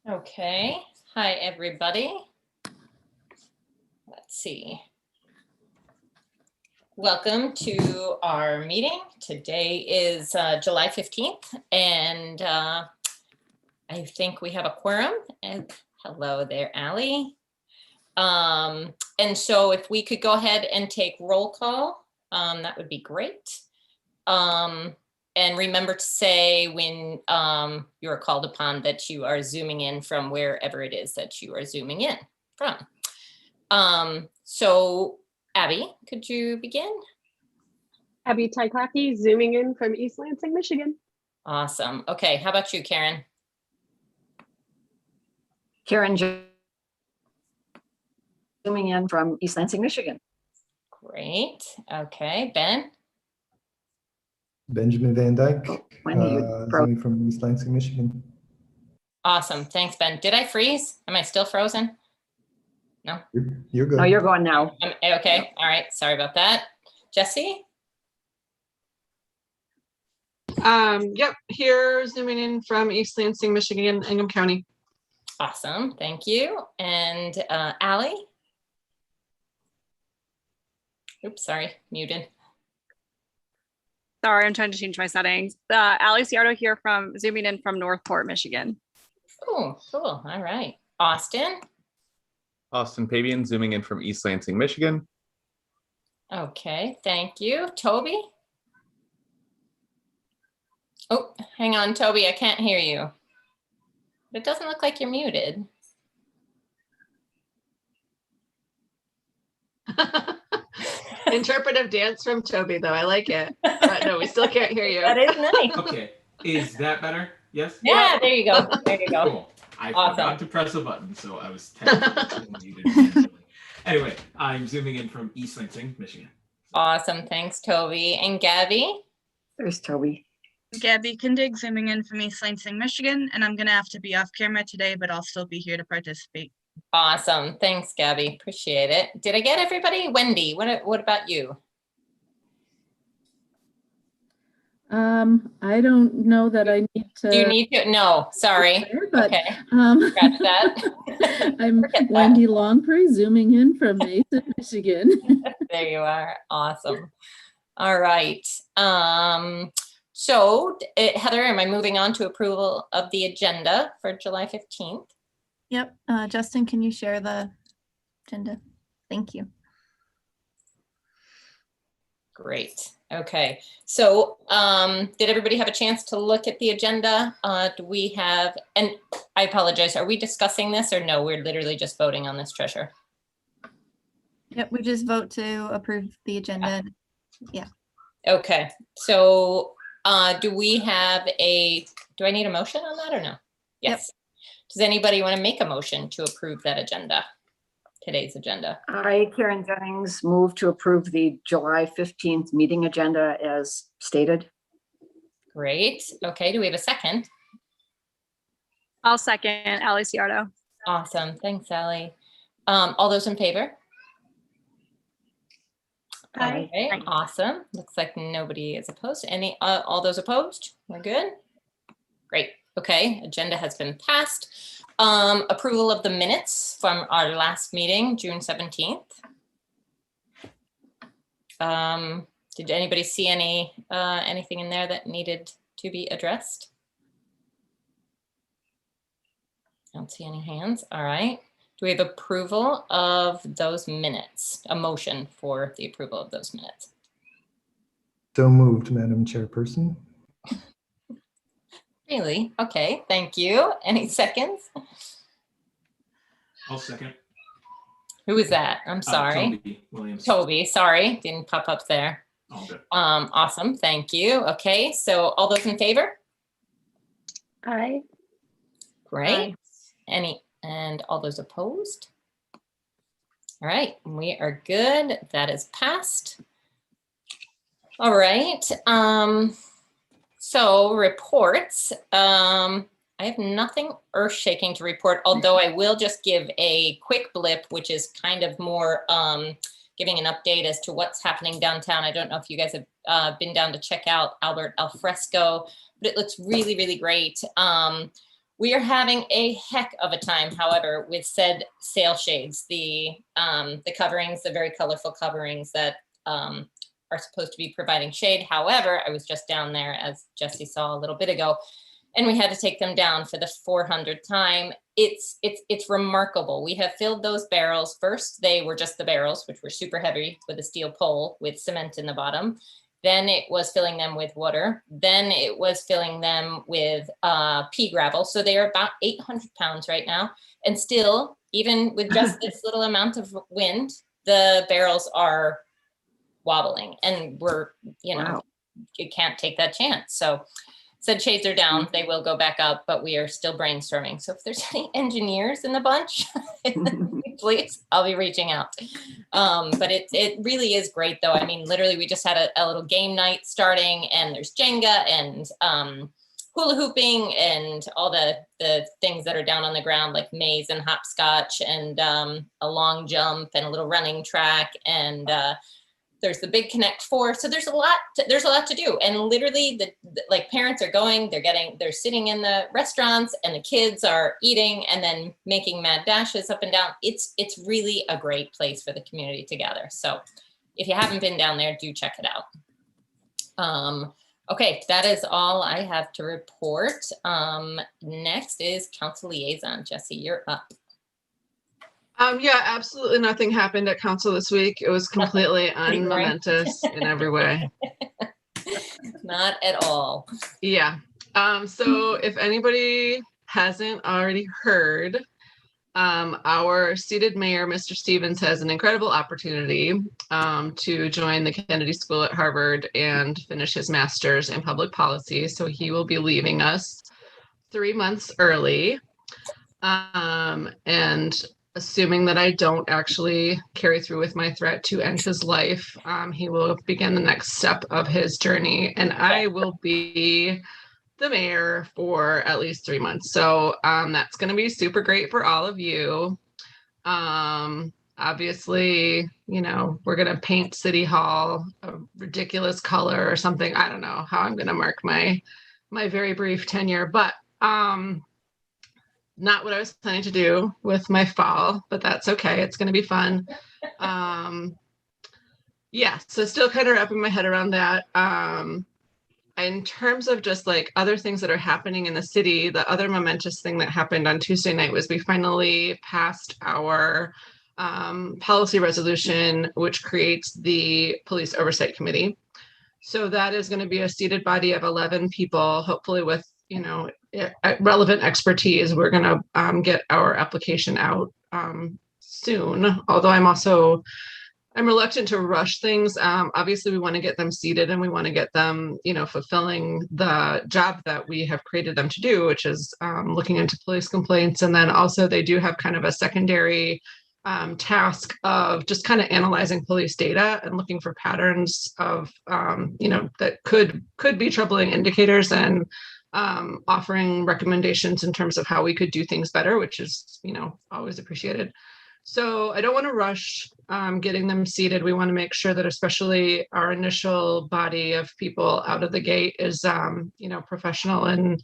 Okay, hi everybody. Let's see. Welcome to our meeting. Today is July 15th and I think we have a quorum. And hello there, Allie. And so if we could go ahead and take roll call, that would be great. And remember to say when you are called upon that you are zooming in from wherever it is that you are zooming in from. So Abby, could you begin? Abby Tykaki, zooming in from East Lansing, Michigan. Awesome. Okay, how about you, Karen? Karen, zooming in from East Lansing, Michigan. Great. Okay, Ben? Benjamin Van Dyke, Wendy, zooming from East Lansing, Michigan. Awesome. Thanks, Ben. Did I freeze? Am I still frozen? No? You're good. No, you're going now. Okay. All right. Sorry about that. Jesse? Yep, here zooming in from East Lansing, Michigan, Ingham County. Awesome. Thank you. And Allie? Oops, sorry, muted. Sorry, I'm trying to change my settings. Allie Ciardo here from zooming in from Northport, Michigan. Oh, cool. All right. Austin? Austin Pabian, zooming in from East Lansing, Michigan. Okay, thank you. Toby? Oh, hang on, Toby, I can't hear you. It doesn't look like you're muted. Interpretive dance from Toby, though. I like it. But no, we still can't hear you. That is nice. Okay, is that better? Yes? Yeah, there you go. There you go. Cool. I Awesome. forgot to press a button, so I was technically muted intentionally. Anyway, I'm zooming in from East Lansing, Michigan. Awesome. Thanks, Toby. And Gabby? There's Toby. Gabby Kindig, zooming in from East Lansing, Michigan, and I'm going to have to be off camera today, but I'll still be here to participate. Awesome. Thanks, Gabby. Appreciate it. Did I get everybody? Wendy, what about you? I don't know that I need to. Do you need to? No, sorry. But, okay. Scratch that. I'm Wendy Longpree, zooming in from Mason, Michigan. There you are. Awesome. All right. So Heather, am I moving on to approval of the agenda for July 15th? Yep. Justin, can you share the agenda? Thank you. Great. Okay. So did everybody have a chance to look at the agenda? Do we have, and I apologize, are we discussing this or no? We're literally just voting on this, Treasurer. Yep. We just vote to approve the agenda. Yeah. Okay. So do we have do I need a motion on that or no? Yes. Yep. Does anybody want to make a motion to approve that agenda, today's agenda? I, Karen Jennings, move to approve the July 15th meeting agenda as stated. Great. Okay. Do we have a second? I'll second Allie Ciardo. Awesome. Thanks, Allie. All those in favor? Aye. Okay, awesome. Looks like nobody is opposed. All those opposed? We're good. Great. Okay, agenda has been passed. Approval of the minutes from our last meeting, June 17th. Did anybody see anything in there that needed to be addressed? I don't see any hands. All right. Do we have approval of those minutes? A motion for the approval of those minutes? So moved, Madam Chairperson. Really? Okay, thank you. Any seconds? I'll second. Who is that? I'm sorry. Toby Williams. Toby, sorry, didn't pop up there. All good. Awesome, thank you. Okay, so all those in favor? Aye. Great. And all those opposed? All right, we are good. That is passed. All right. So reports. I have nothing earth-shaking to report, although I will just give a quick blip, which is kind of more giving an update as to what's happening downtown. I don't know if you guys have been down to check out Albert Alfresco, but it looks really, really great. We are having a heck of a time, however, with said sail shades, the coverings, the very colorful coverings that are supposed to be providing shade. However, I was just down there, as Jesse saw a little bit ago, and we had to take them down for the 400th time. It's remarkable. We have filled those barrels. First, they were just the barrels, which were super heavy with a steel pole with cement in the bottom. Then it was filling them with water. Then it was filling them with pea gravel. So they are about 800 pounds right now. And still, even with just this little amount of wind, the barrels are wobbling. And we're, Wow. you can't take that chance. So said shades are down. They will go back up, but we are still brainstorming. So if there's any engineers in the bunch, please, I'll be reaching out. But it really is great though. I mean, literally we just had a little game night starting, and there's Jenga and hula hooping and all the things that are down on the ground, like maze and hopscotch and a long jump and a little running track. And there's the big Connect 4. So there's a lot to do. And literally like parents are going, they're sitting in the restaurants, and the kids are eating and then making mad dashes up and down. It's really a great place for the community to gather. So if you haven't been down there, do check it out. Okay, that is all I have to report. Next is Council Liaison. Jesse, you're up. Yeah, absolutely nothing happened at council this week. It was completely unmomentous in every way. Not at all. Yeah. So if anybody hasn't already heard, our seated mayor, Mr. Stevens, has an incredible opportunity to join the Kennedy School at Harvard and finish his master's in public policy. So he will be leaving us 3 months early. And assuming that I don't actually carry through with my threat to end his life, he will begin the next step of his journey, and I will be the mayor for at least 3 months. So that's going to be super great for all of you. Obviously, we're going to paint City Hall a ridiculous color or something. I don't know how I'm going to mark my very brief tenure, but not what I was planning to do with my fall, but that's okay. It's going to be fun. Yeah, so still kind of wrapping my head around that. In terms of just like other things that are happening in the city, the other momentous thing that happened on Tuesday night was we finally passed our policy resolution, which creates the Police Oversight Committee. So that is going to be a seated body of 11 people, hopefully with relevant expertise. We're going to get our application out soon, although I'm reluctant to rush things. Obviously we want to get them seated, and we want to get them, fulfilling the job that we have created them to do, which is looking into police complaints. And then also they do have kind of a secondary task of just kind of analyzing police data and looking for patterns of, that could be troubling indicators, and offering recommendations in terms of how we could do things better, which is, always appreciated. So I don't want to rush getting them seated. We want to make sure that especially our initial body of people out of the gate is, professional and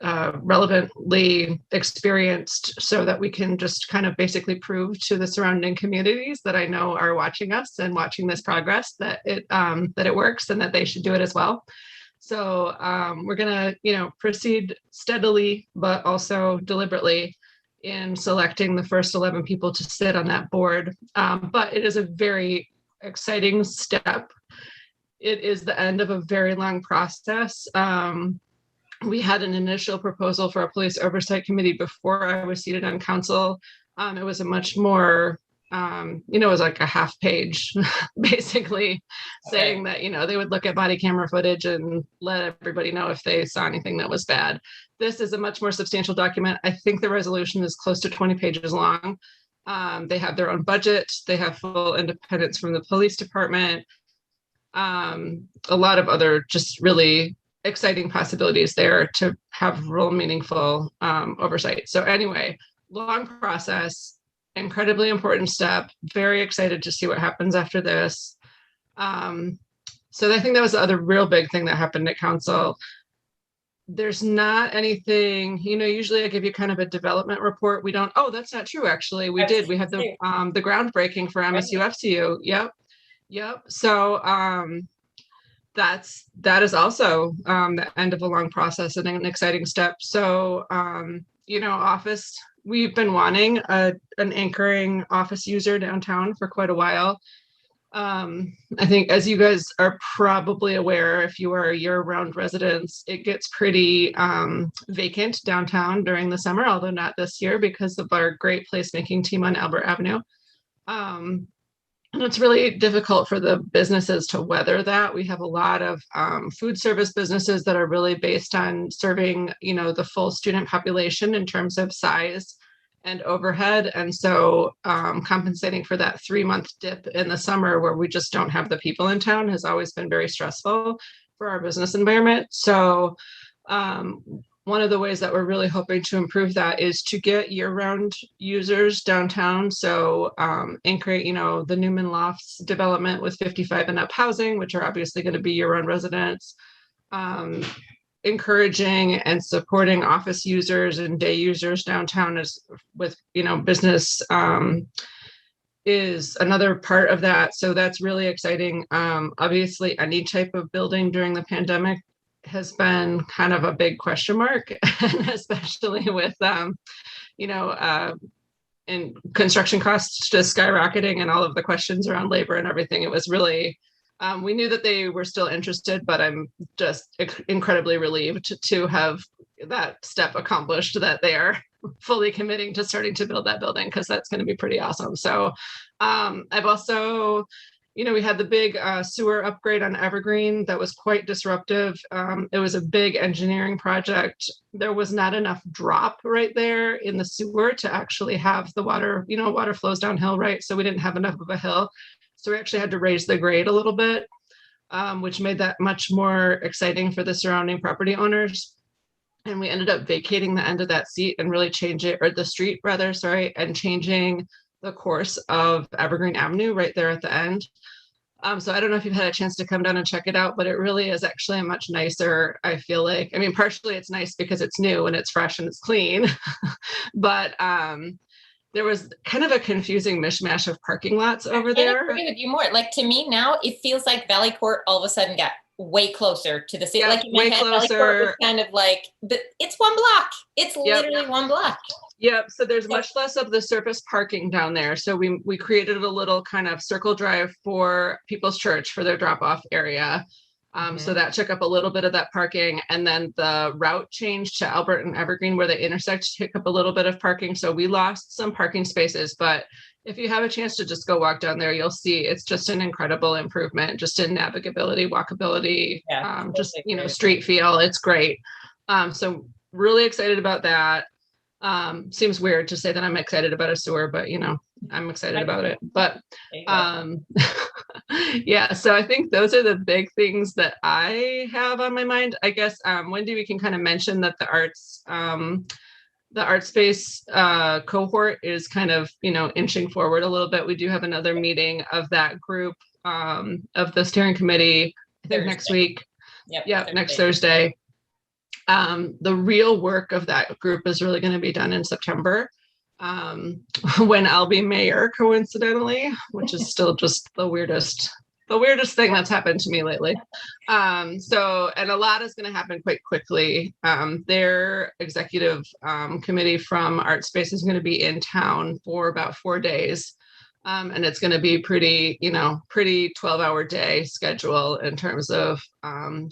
relevantly experienced, so that we can just kind of basically prove to the surrounding communities that I know are watching us and watching this progress that it works, and that they should do it as well. So we're going to, proceed steadily, but also deliberately in selecting the first 11 people to sit on that board. But it is a very exciting step. It is the end of a very long process. We had an initial proposal for a police oversight committee before I was seated on council. It was a much more, it was like a half page, basically saying that, they would look at body camera footage and let everybody know if they saw anything that was bad. This is a much more substantial document. I think the resolution is close to 20 pages long. They have their own budget. They have full independence from the police department. A lot of other just really exciting possibilities there to have real meaningful oversight. So anyway, long process, incredibly important step. Very excited to see what happens after this. So I think that was the other real big thing that happened at council. there's not anything, usually I give you kind of a development report. We don't, oh, that's not true, actually. We did. We had the groundbreaking for MSUFCU. Yep. So that is also the end of a long process and an exciting step. So, office, we've been wanting an anchoring office user downtown for quite a while. I think, as you guys are probably aware, if you are year-round residents, it gets pretty vacant downtown during the summer, although not this year because of our great placemaking team on Albert Avenue. And it's really difficult for the businesses to weather that. We have a lot of food service businesses that are really based on serving, the full student population in terms of size and overhead. And so compensating for that 3-month dip in the summer where we just don't have the people in town has always been very stressful for our business environment. So one of the ways that we're really hoping to improve that is to get year-round users downtown. So anchor, the Newman Lofts development with 55 and up housing, which are obviously going to be year-round residents. Encouraging and supporting office users and day users downtown with business is another part of that. So that's really exciting. Obviously, any type of building during the pandemic has been kind of a big question mark, and especially with and construction costs just skyrocketing and all of the questions around labor and everything. It was really we knew that they were still interested, but I'm just incredibly relieved to have that step accomplished, that they are fully committing to starting to build that building, because that's going to be pretty awesome. So I've also, we had the big sewer upgrade on Evergreen that was quite disruptive. It was a big engineering project. There was not enough drop right there in the sewer to actually have the water, water flows downhill, right? So we didn't have enough of a hill. So we actually had to raise the grade a little bit, which made that much more exciting for the surrounding property owners. And we ended up vacating the end of that seat and really the street rather, and changing the course of Evergreen Avenue right there at the end. So I don't know if you've had a chance to come down and check it out, but it really is actually a much nicer, I feel like. I mean, partially it's nice because it's new and it's fresh and it's clean, but there was kind of a confusing mishmash of parking lots over there. I agree with you more. Like, to me now, it feels like Valley Court all of a sudden got way closer to the city. Yeah, like in my head, Valley Court was kind of like, it's one block. It's literally one block. Yep. So there's much less of the surface parking down there. So we created a little kind of circle drive for People's Church for their drop-off area. So that took up a little bit of that parking, and then the route changed to Albert and Evergreen where they intersect took up a little bit of parking. So we lost some parking spaces, but if you have a chance to just go walk down there, you'll see it's just an incredible improvement just in navigability, walkability, just, street feel. It's great. So really excited about that. Seems weird to say that I'm excited about a sewer, but I'm excited about it. But yeah, so I think those are the big things that I have on my mind. I guess Wendy, we can kind of mention that the art space cohort is kind of inching forward a little bit. We do have another meeting of that group of the steering committee, I think next week. Next Thursday. The real work of that group is really going to be done in September, when I'll be mayor, coincidentally, which is still just the weirdest thing that's happened to me lately. And a lot is going to happen quite quickly. Their executive committee from Art Space is going to be in town for about 4 days. And it's going to be pretty 12-hour day schedule in terms of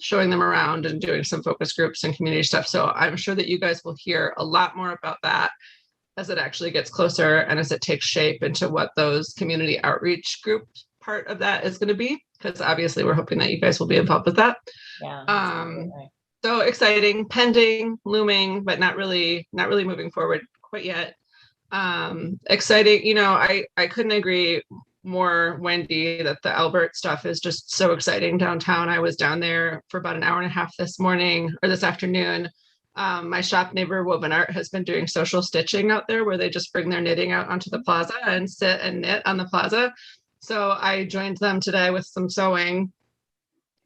showing them around and doing some focus groups and community stuff. So I'm sure that you guys will hear a lot more about that as it actually gets closer and as it takes shape into what those community outreach group part of that is going to be, because obviously we're hoping that you guys will be involved with that. So exciting, pending, looming, but not really moving forward quite yet. Exciting, I couldn't agree more, Wendy, that the Albert stuff is just so exciting downtown. I was down there for about an hour and a half this afternoon. My shop neighbor Woven Art has been doing social stitching out there where they just bring their knitting out onto the plaza and sit and knit on the plaza. So I joined them today with some sewing.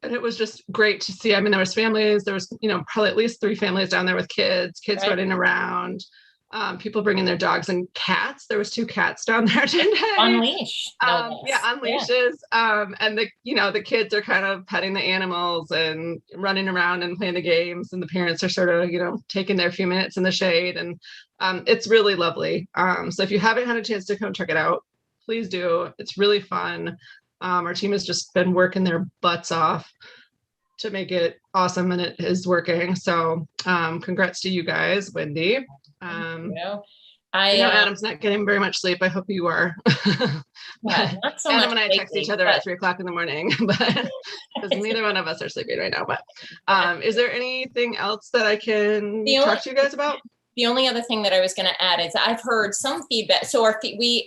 And it was just great to see. I mean, there was families, there was, probably at least 3 families down there with kids Right. running around, people bringing their dogs and cats. There was 2 cats down there today. On leash. no Yeah, less. on leashes. And the kids are kind of petting the animals and running around and playing the games, and the parents are sort of, taking their few minutes in the shade, and it's really lovely. So if you haven't had a chance to come check it out, please do. It's really fun. Our team has just been working their butts off to make it awesome, and it is working. So congrats to you guys, Wendy. I know Adam's not getting very much sleep. I hope you are. Yeah, not so Adam much and I text lately, each other but- at 3 o'clock in the morning, but because neither one of us are sleeping right now. But is there anything else that I can talk to you guys about? The only other thing that I was going to add is I've heard some feedback. So I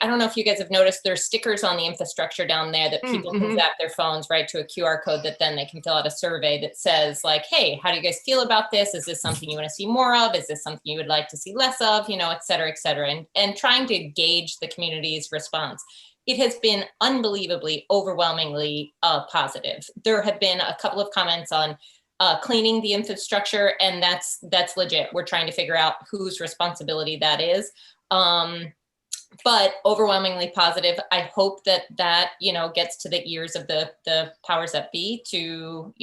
don't know if you guys have noticed, there's stickers on the infrastructure down there that people can zap their phones right to a QR code that then they can fill out a survey that says like, hey, how do you guys feel about this? Is this something you want to see more of? Is this something you would like to see less of? Et cetera, et cetera. And trying to gauge the community's response. It has been unbelievably, overwhelmingly positive. There have been a couple of comments on cleaning the infrastructure, and that's legit. We're trying to figure out whose responsibility that is. But overwhelmingly positive. I hope that gets to the ears of the powers that be to,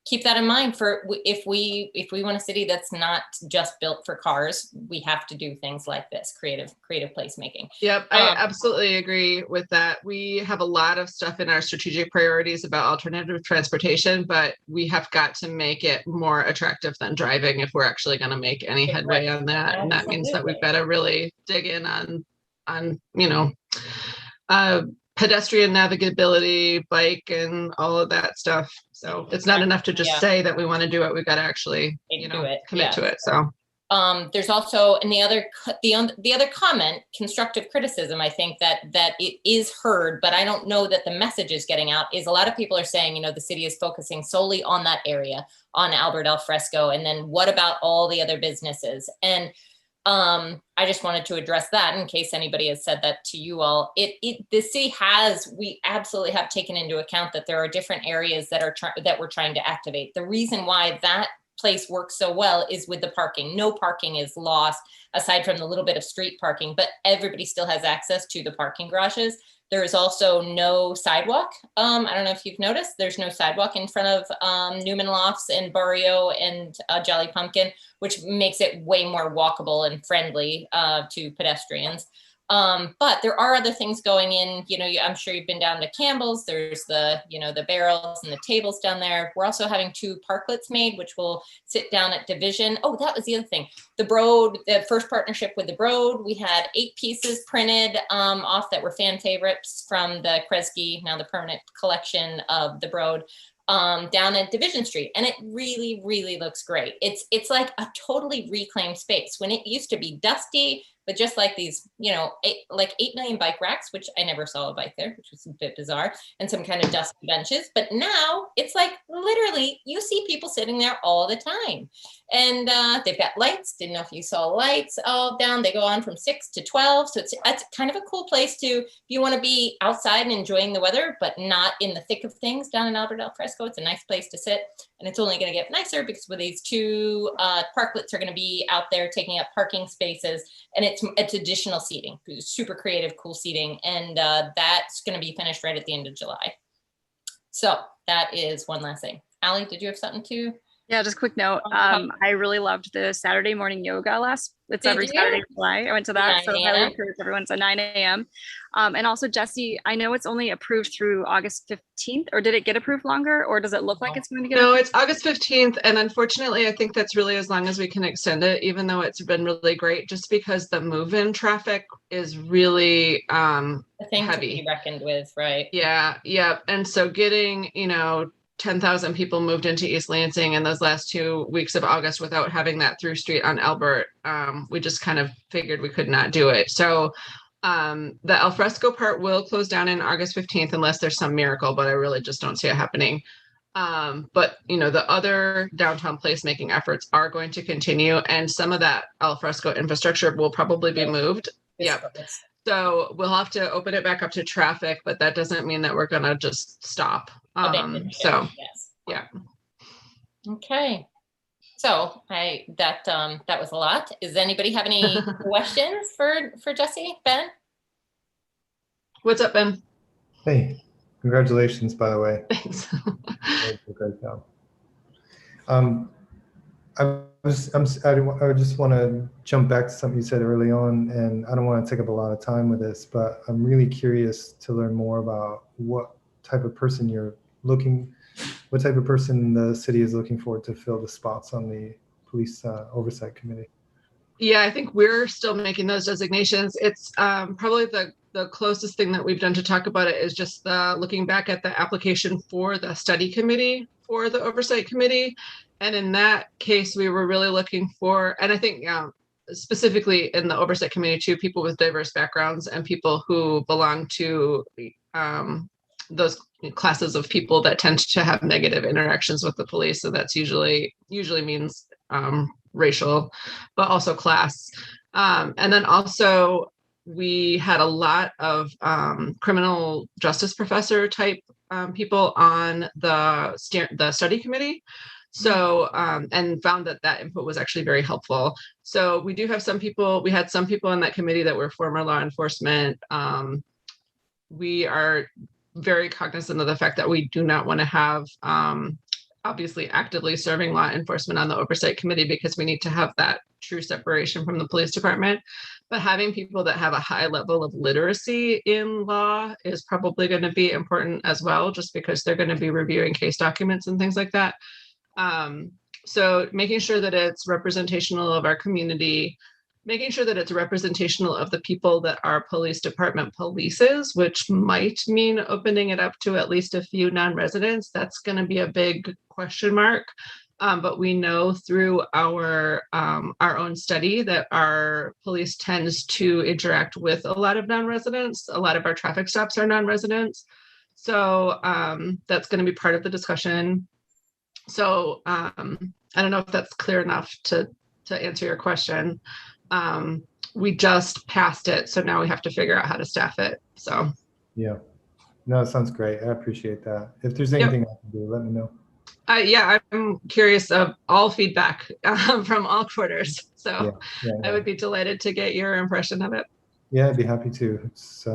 keep that in mind for if we want a city that's not just built for cars, we have to do things like this, creative placemaking. Yep, I absolutely agree with that. We have a lot of stuff in our strategic priorities about alternative transportation, but we have got to make it more attractive than driving if we're actually going to make any headway on that. And that means that we've got to really dig in on pedestrian navigability, bike, and all of that stuff. So it's not enough to just say that we want to do it. We've got to actually, commit to it. So there's also, and the other comment, constructive criticism, I think that it is heard, but I don't know that the message is getting out, is a lot of people are saying, the city is focusing solely on that area, on Albert Al Fresco. And then what about all the other businesses? And I just wanted to address that in case anybody has said that to you all. The city we absolutely have taken into account that there are different areas that we're trying to activate. The reason why that place works so well is with the parking. No parking is lost aside from the little bit of street parking, but everybody still has access to the parking garages. There is also no sidewalk. I don't know if you've noticed, there's no sidewalk in front of Newman Lofts and Barrio and Jolly Pumpkin, which makes it way more walkable and friendly to pedestrians. But there are other things going in, I'm sure you've been down to Campbell's. There's the barrels and the tables down there. We're also having 2 parklets made, which will sit down at Division. Oh, that was the other thing. The Broad, the first partnership with the Broad, we had 8 pieces printed off that were fan favorites from the Kresge, now the permanent collection of the Broad, down at Division Street. And it really, really looks great. It's like a totally reclaimed space. When it used to be dusty, but just like these, 8 million bike racks, which I never saw a bike there, which was a bit bizarre, and some kind of dusty benches. But now it's like literally you see people sitting there all the time. And they've got lights. Didn't know if you saw lights all down. They go on from 6 to 12. So it's kind of a cool place if you want to be outside and enjoying the weather, but not in the thick of things down in Albert Al Fresco. It's a nice place to sit. And it's only going to get nicer because with these 2 parklets are going to be out there taking up parking spaces. And it's additional seating, super creative, cool seating. And that's going to be finished right at the end of July. So that is one last thing. Allie, did you have something to? Yeah, just a quick note. I really loved the Saturday morning yoga it's every Saturday in July. I went to that. So I highly encourage everyone. So 9 a.m. And also, Jesse, I know it's only approved through August 15th, or did it get approved longer, or does it look like it's going to get No, approved? it's August 15th. And unfortunately, I think that's really as long as we can extend it, even though it's been really great, just because the move-in traffic is really The thing heavy. to be reckoned with, right? Yeah. And so getting, 10,000 people moved into East Lansing in those last 2 weeks of August without having that through street on Albert, we just kind of figured we could not do it. So the Alfresco part will close down in August 15th unless there's some miracle, but I really just don't see it happening. But the other downtown placemaking efforts are going to continue, and some of that Alfresco infrastructure will probably be moved. Yep. So we'll have to open it back up to traffic, but that doesn't mean that we're gonna just stop. So Yes. yeah. Okay. So that was a lot. Does anybody have any questions for Jesse, Ben? What's up, Ben? Hey, congratulations, by the way. Thanks. Great job. I just want to jump back to something you said early on, and I don't want to take up a lot of time with this, but I'm really curious to learn more about what type of person what type of person the city is looking for to fill the spots on the police oversight committee. Yeah, I think we're still making those designations. It's probably the closest thing that we've done to talk about it is just looking back at the application for the study committee for the oversight committee. And in that case, we were really looking for, and I think specifically in the oversight committee too, people with diverse backgrounds and people who belong to those classes of people that tend to have negative interactions with the police. So that's usually means racial, but also class. And then also we had a lot of criminal justice professor type people on the study committee. So, and found that input was actually very helpful. So we do have we had some people in that committee that were former law enforcement. We are very cognizant of the fact that we do not want to have obviously actively serving law enforcement on the oversight committee because we need to have that true separation from the police department. But having people that have a high level of literacy in law is probably going to be important as well, just because they're going to be reviewing case documents and things like that. So making sure that it's representational of our community, making sure that it's representational of the people that our police department polices, which might mean opening it up to at least a few non-residents. That's going to be a big question mark. But we know through our own study that our police tends to interact with a lot of non-residents. A lot of our traffic stops are non-residents. So that's going to be part of the discussion. So I don't know if that's clear enough to answer your question. We just passed it, so now we have to figure out how to staff it. So yeah, no, it sounds great. I appreciate that. If there's anything I can do, let me know. Yeah, I'm curious of all feedback from all quarters. So I would be delighted to get your impression of it. Yeah, I'd be happy to. It's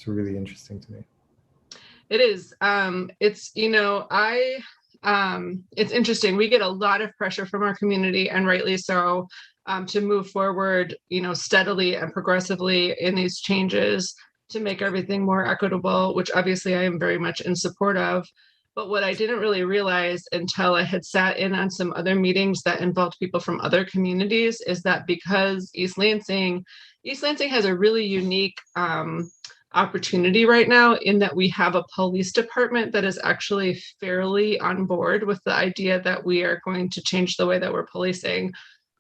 really interesting to me. It is. It's it's interesting. We get a lot of pressure from our community, and rightly so, to move forward, steadily and progressively in these changes to make everything more equitable, which obviously I am very much in support of. But what I didn't really realize until I had sat in on some other meetings that involved people from other communities is that because East Lansing has a really unique opportunity right now in that we have a police department that is actually fairly on board with the idea that we are going to change the way that we're policing.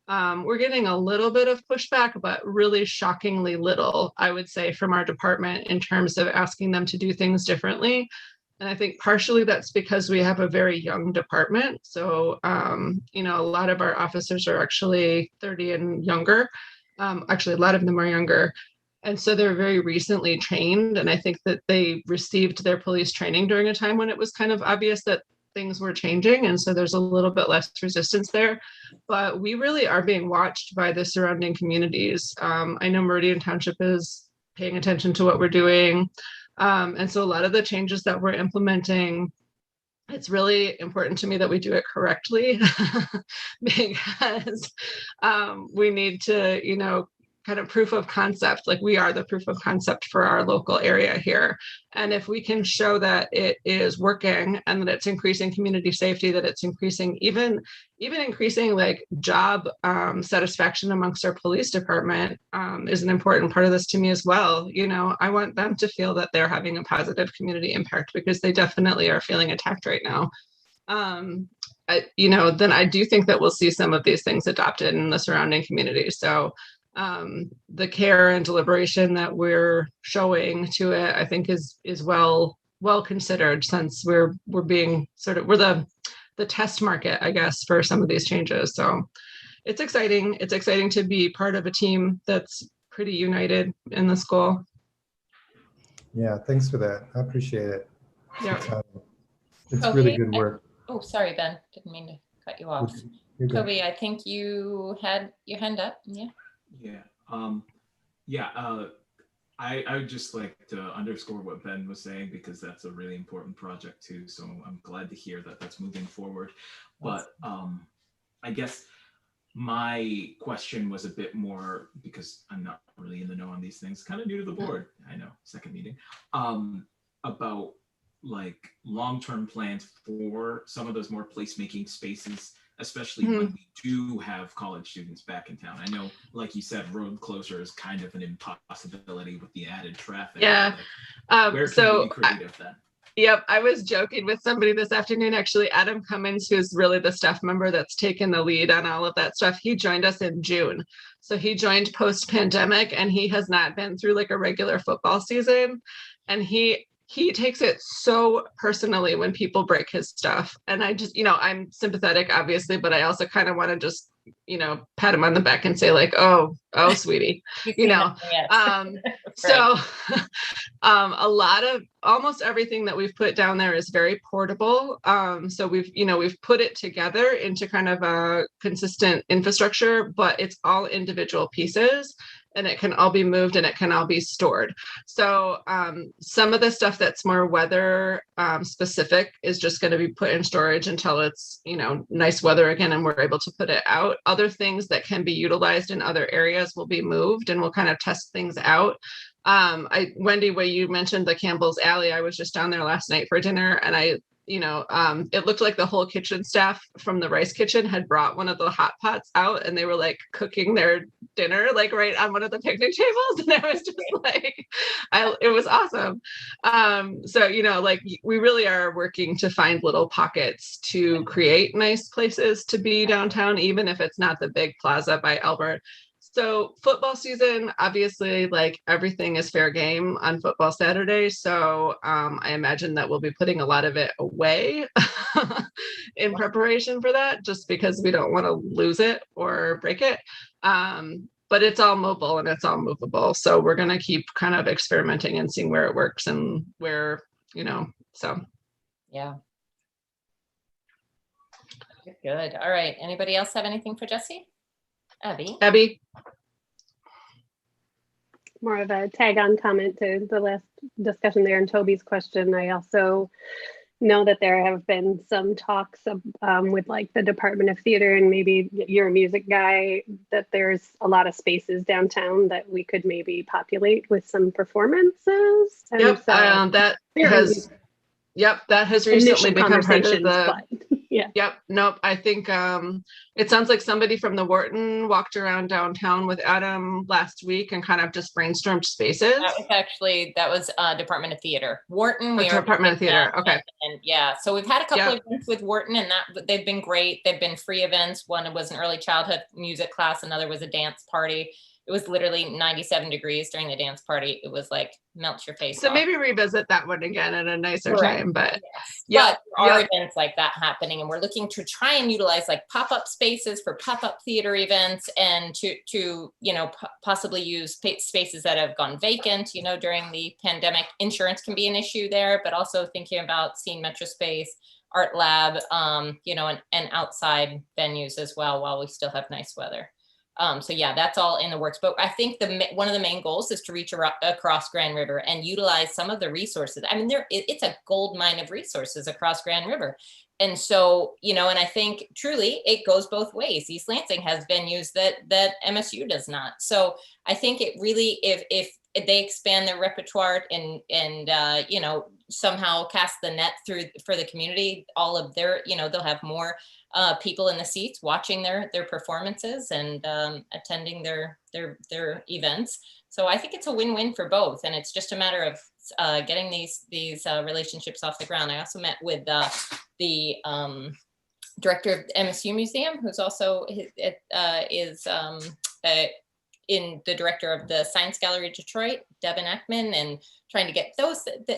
We're getting a little bit of pushback, but really shockingly little, I would say, from our department in terms of asking them to do things differently. And I think partially that's because we have a very young department. So, a lot of our officers are actually 30 and younger. Actually, a lot of them are younger. And so they're very recently trained. And I think that they received their police training during a time when it was kind of obvious that things were changing. And so there's a little bit less resistance there. But we really are being watched by the surrounding communities. I know Meridian Township is paying attention to what we're doing. And so a lot of the changes that we're implementing, it's really important to me that we do it correctly because we need to, kind of proof of concept, like we are the proof of concept for our local area here. And if we can show that it is working and that it's increasing community safety, that it's increasing, even increasing like job satisfaction amongst our police department is an important part of this to me as well. I want them to feel that they're having a positive community impact because they definitely are feeling attacked right now. Then I do think that we'll see some of these things adopted in the surrounding community. So the care and deliberation that we're showing to it, I think is well considered, since we're being we're the test market, I guess, for some of these changes. So it's exciting. It's exciting to be part of a team that's pretty united in the school. Yeah, thanks for that. I appreciate it. Yeah. It's Toby, really good work. Oh, sorry, Ben. Didn't mean to cut you off. You're good. Toby, I think you had your hand up. Yeah. I would just like to underscore what Ben was saying, because that's a really important project too. So I'm glad to hear that that's moving forward. But I guess my question was a bit more, because I'm not really in the know on these things, kind of new to the board. I know, second meeting, about like long-term plans for some of those more placemaking spaces, especially when we do have college students back in town. I know, like you said, road closure is kind of an impossibility with the added traffic. Yeah. Like, where can we be creative then? Yep, I was joking with somebody this afternoon, actually. Adam Cummins, who's really the staff member that's taken the lead on all of that stuff, he joined us in June. So he joined post-pandemic, and he has not been through like a regular football season. And he takes it so personally when people break his stuff. And I just, I'm sympathetic, obviously, but I also kind of want to just, pat him on the back and say like, oh, sweetie, So almost everything that we've put down there is very portable. So we've put it together into kind of a consistent infrastructure, but it's all individual pieces, and it can all be moved and it can all be stored. So some of the stuff that's more weather specific is just going to be put in storage until it's, nice weather again and we're able to put it out. Other things that can be utilized in other areas will be moved, and we'll kind of test things out. Wendy, where you mentioned the Campbell's Alley, I was just down there last night for dinner, and it looked like the whole kitchen staff from the Rice Kitchen had brought one of the hot pots out, and they were like cooking their dinner like right on one of the picnic tables, and I was just like, it was awesome. So we really are working to find little pockets to create nice places to be downtown, even if it's not the big plaza by Albert. So football season, obviously, like everything is fair game on football Saturday. So I imagine that we'll be putting a lot of it away in preparation for that, just because we don't want to lose it or break it. But it's all mobile and it's all movable. So we're going to keep kind of experimenting and seeing where it works and where, so. Yeah. Good. All right. Anybody else have anything for Jesse? Abby. More of a tag on comment to the last discussion there and Toby's question. I also know that there have been some talks with like the Department of Theater, and maybe you're a music guy, that there's a lot of spaces downtown that we could maybe populate with some performances. And yep, so that has recently become part of the. Yeah. Yep. Nope. I think it sounds like somebody from the Wharton walked around downtown with Adam last week and kind of just brainstormed spaces. That was Department of Theater. Wharton. Department of Theater. Okay. And yeah, so we've had a couple of events with Wharton, and they've been great. They've been free events. One was an early childhood music class. Another was a dance party. It was literally 97 degrees during the dance party. It was like melt your face off. So maybe revisit that one again at a nicer time. But there are events like that happening, and we're looking to try and utilize like pop-up spaces for pop-up theater events, and to possibly use spaces that have gone vacant during the pandemic. Insurance can be an issue there, but also thinking about Scene Metro Space, Art Lab, and outside venues as well while we still have nice weather. So yeah, that's all in the works. But I think one of the main goals is to reach across Grand River and utilize some of the resources. I mean, it's a gold mine of resources across Grand River. And so, and I think truly it goes both ways. East Lansing has venues that MSU does not. So I think it really, if they expand their repertoire and somehow cast the net for the community, all of their, they'll have more people in the seats watching their performances and attending their events. So I think it's a win-win for both, and it's just a matter of getting these relationships off the ground. I also met with the director of the MSU Museum, who's also in the director of the Science Gallery of Detroit, Devin Ackman, and trying to get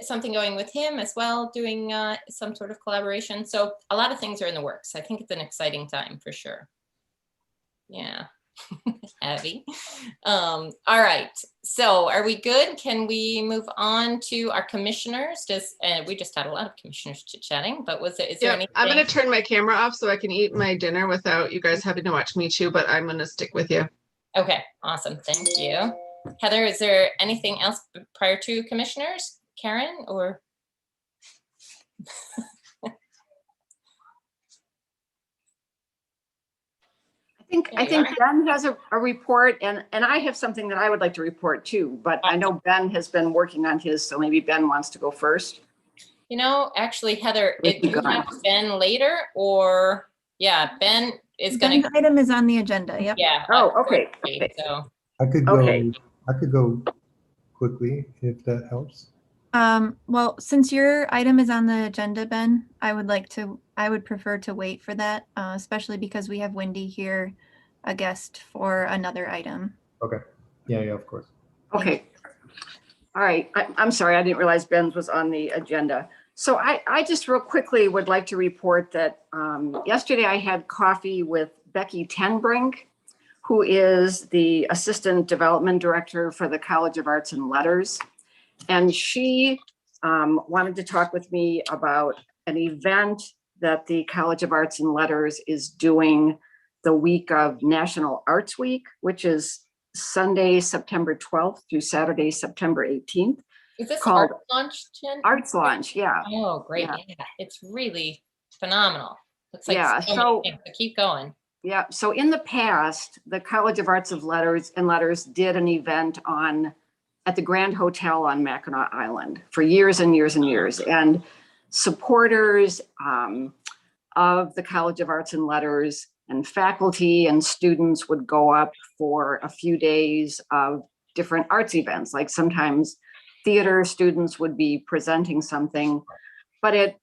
something going with him as well, doing some sort of collaboration. So a lot of things are in the works. I think it's an exciting time for sure. Yeah. Abby. All right, so are we good? Can we move on to our commissioners? We just had a lot of commissioners chit-chatting, but is there Yeah, anything? I'm gonna turn my camera off so I can eat my dinner without you guys having to watch me too, but I'm gonna stick with you. Okay, awesome, thank you. Heather, is there anything else prior to commissioners? Karen, or? I think Ben has a report, and I have something that I would like to report too, but I know Ben has been working on his, so maybe Ben wants to go first. You know, actually, Heather, do you have Ben later, or, yeah, Ben is gonna. Ben's item is on the agenda, yep. Yeah. Oh, okay. So. I could go. Okay. I could go quickly if that helps. Well, since your item is on the agenda, Ben, I would prefer to wait for that, especially because we have Wendy here, a guest for another item. Okay. Yeah, of course. Okay. All right. I'm sorry. I didn't realize Ben's was on the agenda. So I just real quickly would like to report that yesterday I had coffee with Becky Tenbrink, who is the Assistant Development Director for the College of Arts and Letters. And she wanted to talk with me about an event that the College of Arts and Letters is doing the week of National Arts Week, which is Sunday, September 12th through Saturday, September 18th. Is this called Art Launch, Jen? Arts Launch, yeah. Oh, great. Yeah. Yeah. It's really phenomenal. Looks like Yeah, so so- many things, but keep going. Yeah, so in the past, the College of Arts and Letters did an event at the Grand Hotel on Mackinac Island for years and years and years. And supporters of the College of Arts and Letters and faculty and students would go up for a few days of different arts events. Like sometimes theater students would be presenting something, but it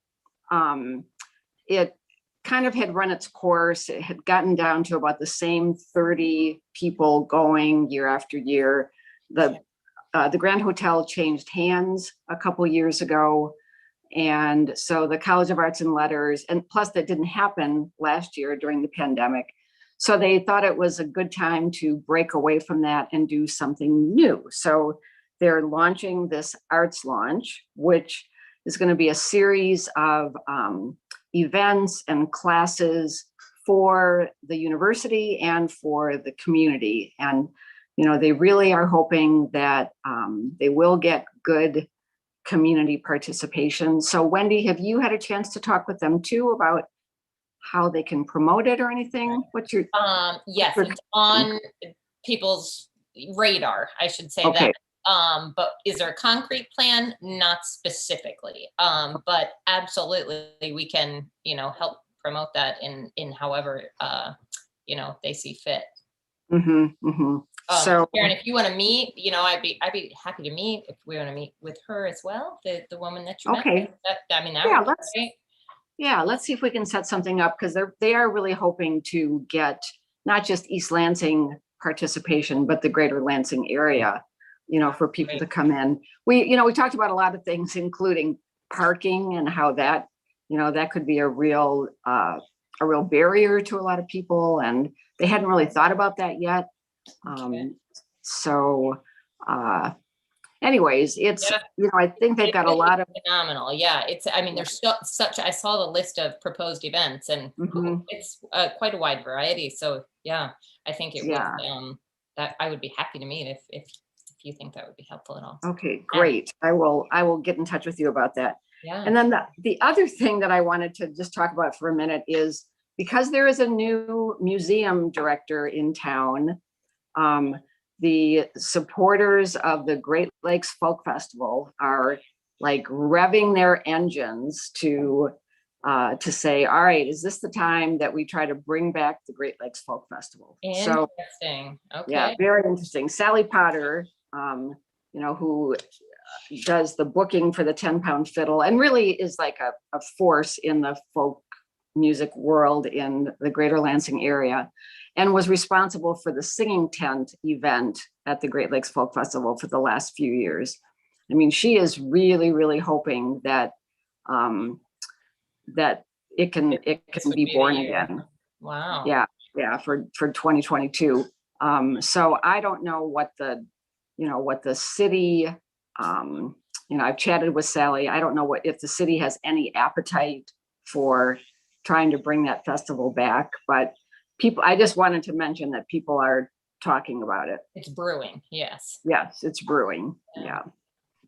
kind of had run its course. It had gotten down to about the same 30 people going year after year. The Grand Hotel changed hands a couple years ago. And so the College of Arts and Letters, and plus that didn't happen last year during the pandemic. So they thought it was a good time to break away from that and do something new. So they're launching this Arts Launch, which is going to be a series of events and classes for the university and for the community. And, you know, they really are hoping that they will get good community participation. So Wendy, have you had a chance to talk with them too about how they can promote it or anything? What's your— yes, it's on people's radar, I should say. Okay. That. But is there a concrete plan? Not specifically, but absolutely we can, you know, help promote that in however, you know, they see fit. Mm-hmm, mm-hmm. So Karen, if you want to meet, you know, I'd be happy to meet if we want to meet with her as well, the woman that you met. Okay. I mean, that Yeah, would be great. yeah, let's see if we can set something up, because they are really hoping to get not just East Lansing participation, but the greater Lansing area, you know, for people to come in. We talked about a lot of things, including parking and how that, you know, that could be a real barrier to a lot of people, and they hadn't really thought about that yet. Anyways, it's, you know, I think they've got a lot of— phenomenal. Yeah, it's, I mean, there's such, I saw the list of proposed events, and it's quite a wide variety. So yeah, I think it would, that I would be happy to meet if you think that would be helpful at all. Okay, great. I will get in touch with you about that. Yeah. And then the other thing that I wanted to just talk about for a minute is, because there is a new museum director in town, the supporters of the Great Lakes Folk Festival are like revving their engines to say, all right, is this the time that we try to bring back the Great Lakes Folk Festival? So, interesting. Okay. yeah, very interesting. Sally Potter, you know, who does the booking for the 10-pound fiddle and really is like a force in the folk music world in the greater Lansing area, and was responsible for the singing tent event at the Great Lakes Folk Festival for the last few years. I mean, she is really, really hoping that that it can be born again. Wow. Yeah, for 2022. So I don't know what the city, I've chatted with Sally. I don't know if the city has any appetite for trying to bring that festival back, but I just wanted to mention that people are talking about it. It's brewing, yes. Yes, it's brewing. Yeah.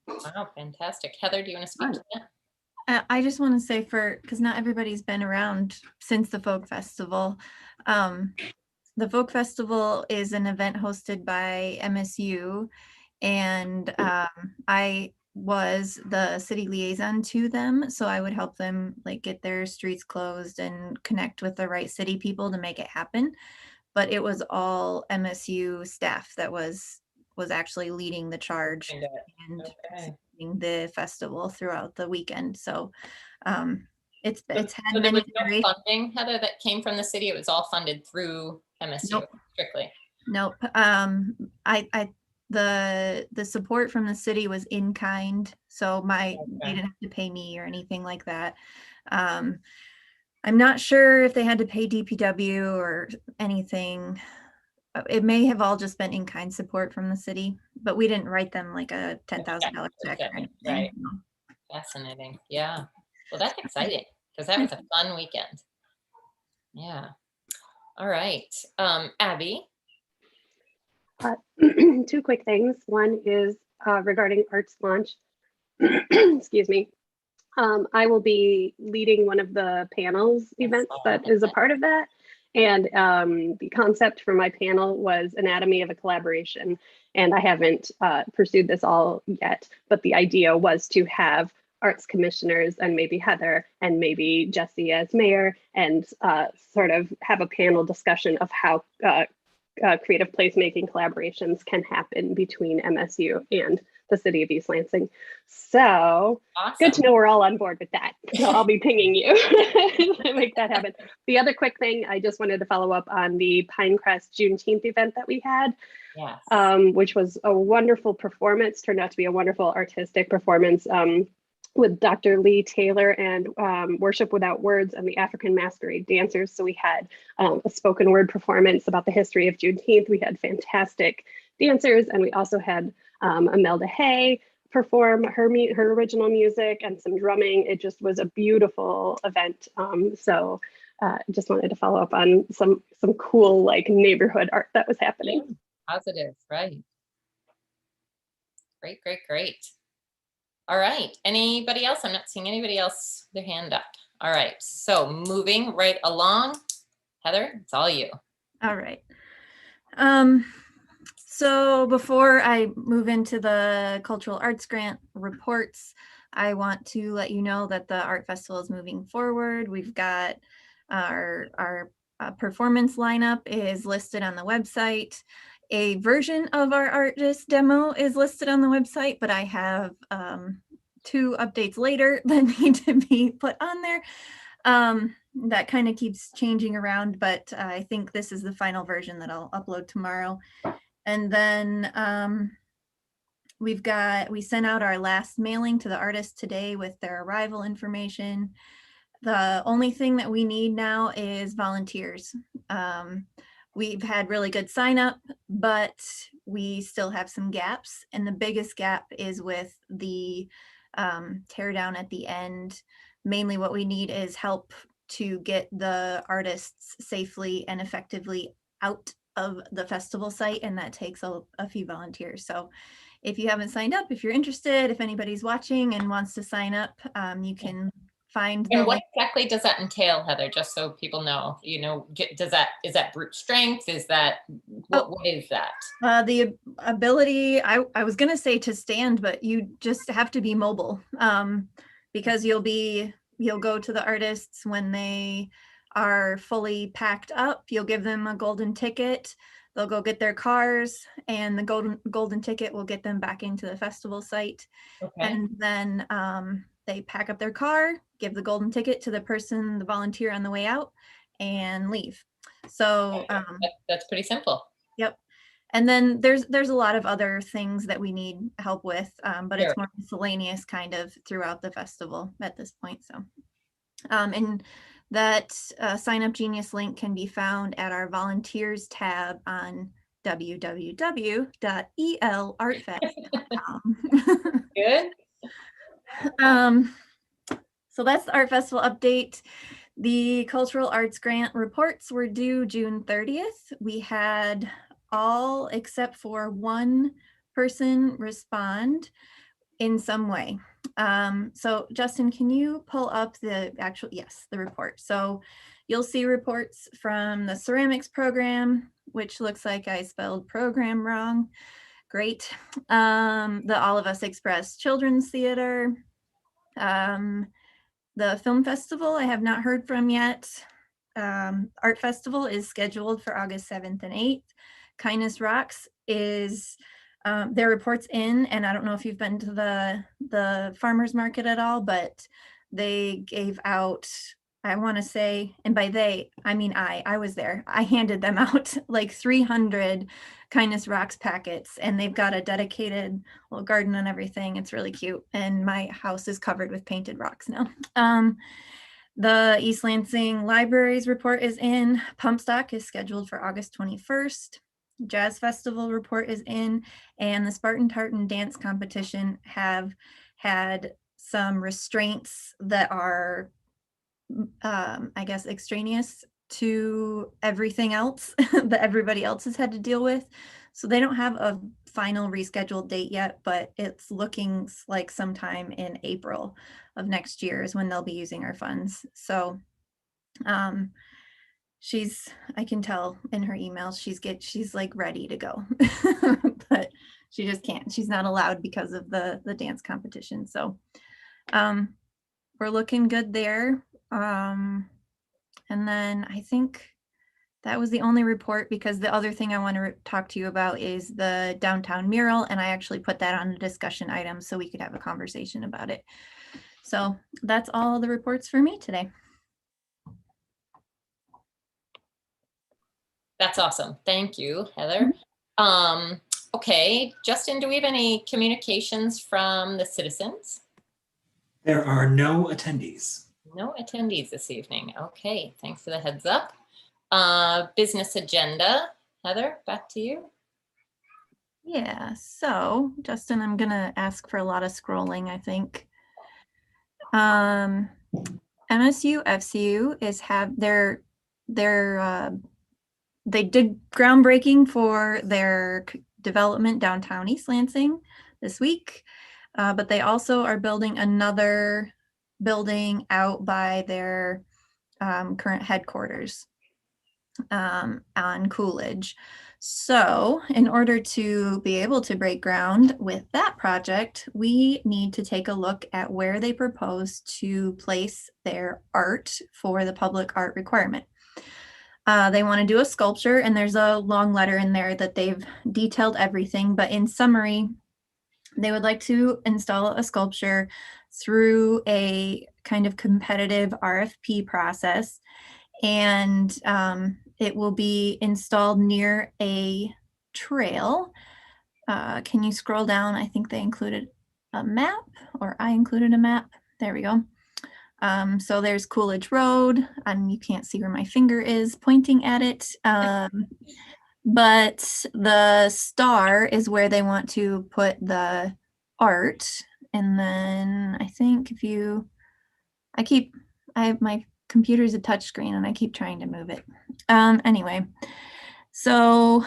Wow, fantastic. Heather, do you want to speak to that? I just want to say because not everybody's been around since the Folk Festival. The Folk Festival is an event hosted by MSU, and I was the city liaison to them. So I would help them like get their streets closed and connect with the right city people to make it happen. But it was all MSU staff that was actually leading the charge and supporting the festival throughout the weekend. So it's had so there many was no funding, Heather, that came from the city. It was all funded through MSU strictly. Nope. The support from the city was in kind, so they didn't have to pay me or anything like that. I'm not sure if they had to pay DPW or anything. It may have all just been in-kind support from the city, but we didn't write them like a $10,000 check or anything. Right. Fascinating. Yeah. Well, that's exciting because that was a fun weekend. Yeah. All right. Abby. Two quick things. One is regarding Arts Launch. Excuse me. I will be leading one of the panels events that is a part of that. And the concept for my panel was Anatomy of a Collaboration. And I haven't pursued this all yet, but the idea was to have arts commissioners and maybe Heather and maybe Jesse as mayor and sort of have a panel discussion of how creative placemaking collaborations can happen between MSU and the city of East Lansing. So awesome. Good to know we're all on board with that. So I'll be pinging you to make that happen. The other quick thing, I just wanted to follow up on the Pinecrest Juneteenth event that we had, which was a wonderful performance, turned out to be a wonderful artistic performance with Dr. Lee Taylor and Worship Without Words and the African Masquerade Dancers. So we had a spoken word performance about the history of Juneteenth. We had fantastic dancers, and we also had Imelda Hay perform her original music and some drumming. It just was a beautiful event. So just wanted to follow up on some cool like neighborhood art that was happening. Positive, right? Great. All right, anybody else? I'm not seeing anybody else with their hand up. All right, so moving right along. Heather, it's all you. All right. So before I move into the Cultural Arts Grant reports, I want to let you know that the Art Festival is moving forward. We've got our performance lineup is listed on the website. A version of our artist demo is listed on the website, but I have 2 updates later that need to be put on there. That kind of keeps changing around, but I think this is the final version that I'll upload tomorrow. And then we sent out our last mailing to the artists today with their arrival information. The only thing that we need now is volunteers. We've had really good sign up, but we still have some gaps. And the biggest gap is with the tear down at the end. Mainly what we need is help to get the artists safely and effectively out of the festival site. And that takes a few volunteers. So if you haven't signed up, if you're interested, if anybody's watching and wants to sign up, you can find. And what exactly does that entail, Heather? Just so people know, is that brute strength? Is that, what is that? The ability, I was gonna say to stand, but you just have to be mobile because you'll go to the artists when they are fully packed up. You'll give them a golden ticket. They'll go get their cars, and the golden ticket will get them back into the festival site. Okay. And then they pack up their car, give the golden ticket to the volunteer on the way out, and leave. So that's pretty simple. Yep. And then there's a lot of other things that we need help with, but It's more miscellaneous kind of throughout the festival at this point. So, and that Sign Up Genius link can be found at our volunteers tab on www.elartfest.com. Good. So that's the Art Festival update. The Cultural Arts Grant reports were due June 30th. We had all except for one person respond in some way. So Justin, can you pull up the actual, yes, the report. So you'll see reports from the ceramics program, which looks like I spelled program wrong. Great. The All of Us Express Children's Theater. The film festival I have not heard from yet. Art Festival is scheduled for August 7th and 8th. Kindness Rocks is their reports in, and I don't know if you've been to the farmers market at all, but they gave out, I want to say, and by they, I mean I was there. I handed them out like 300 Kindness Rocks packets, and they've got a dedicated little garden and everything. It's really cute, and my house is covered with painted rocks now. The East Lansing Libraries report is in. Pump Stock is scheduled for August 21st. Jazz Festival report is in, and the Spartan Tartan dance competition have had some restraints that are, I guess, extraneous to everything else that everybody else has had to deal with. So they don't have a final rescheduled date yet, but it's looking like sometime in April of next year is when they'll be using our funds. So I can tell in her emails, she's like ready to go, but she just can't. She's not allowed because of the dance competition. So we're looking good there. And then I think that was the only report, because the other thing I want to talk to you about is the downtown mural. And I actually put that on a discussion item so we could have a conversation about it. So that's all the reports for me today. That's awesome. Thank you, Heather. Okay, Justin, do we have any communications from the citizens? There are no attendees. No attendees this evening. Okay, thanks for the heads up. Business agenda. Heather, back to you. Yeah, so Justin, I'm gonna ask for a lot of scrolling, I think. MSUFCU is they did groundbreaking for their development downtown East Lansing this week, but they also are building another building out by their current headquarters on Coolidge. So in order to be able to break ground with that project, we need to take a look at where they propose to place their art for the public art requirement. They want to do a sculpture, and there's a long letter in there that they've detailed everything, but in summary, they would like to install a sculpture through a kind of competitive RFP process, and it will be installed near a trail. Can you scroll down? I think they included a map, or I included a map. There we go. So there's Coolidge Road, and you can't see where my finger is pointing at it. But the star is where they want to put the art. And then I think my computer's a touch screen and I keep trying to move it. Anyway, so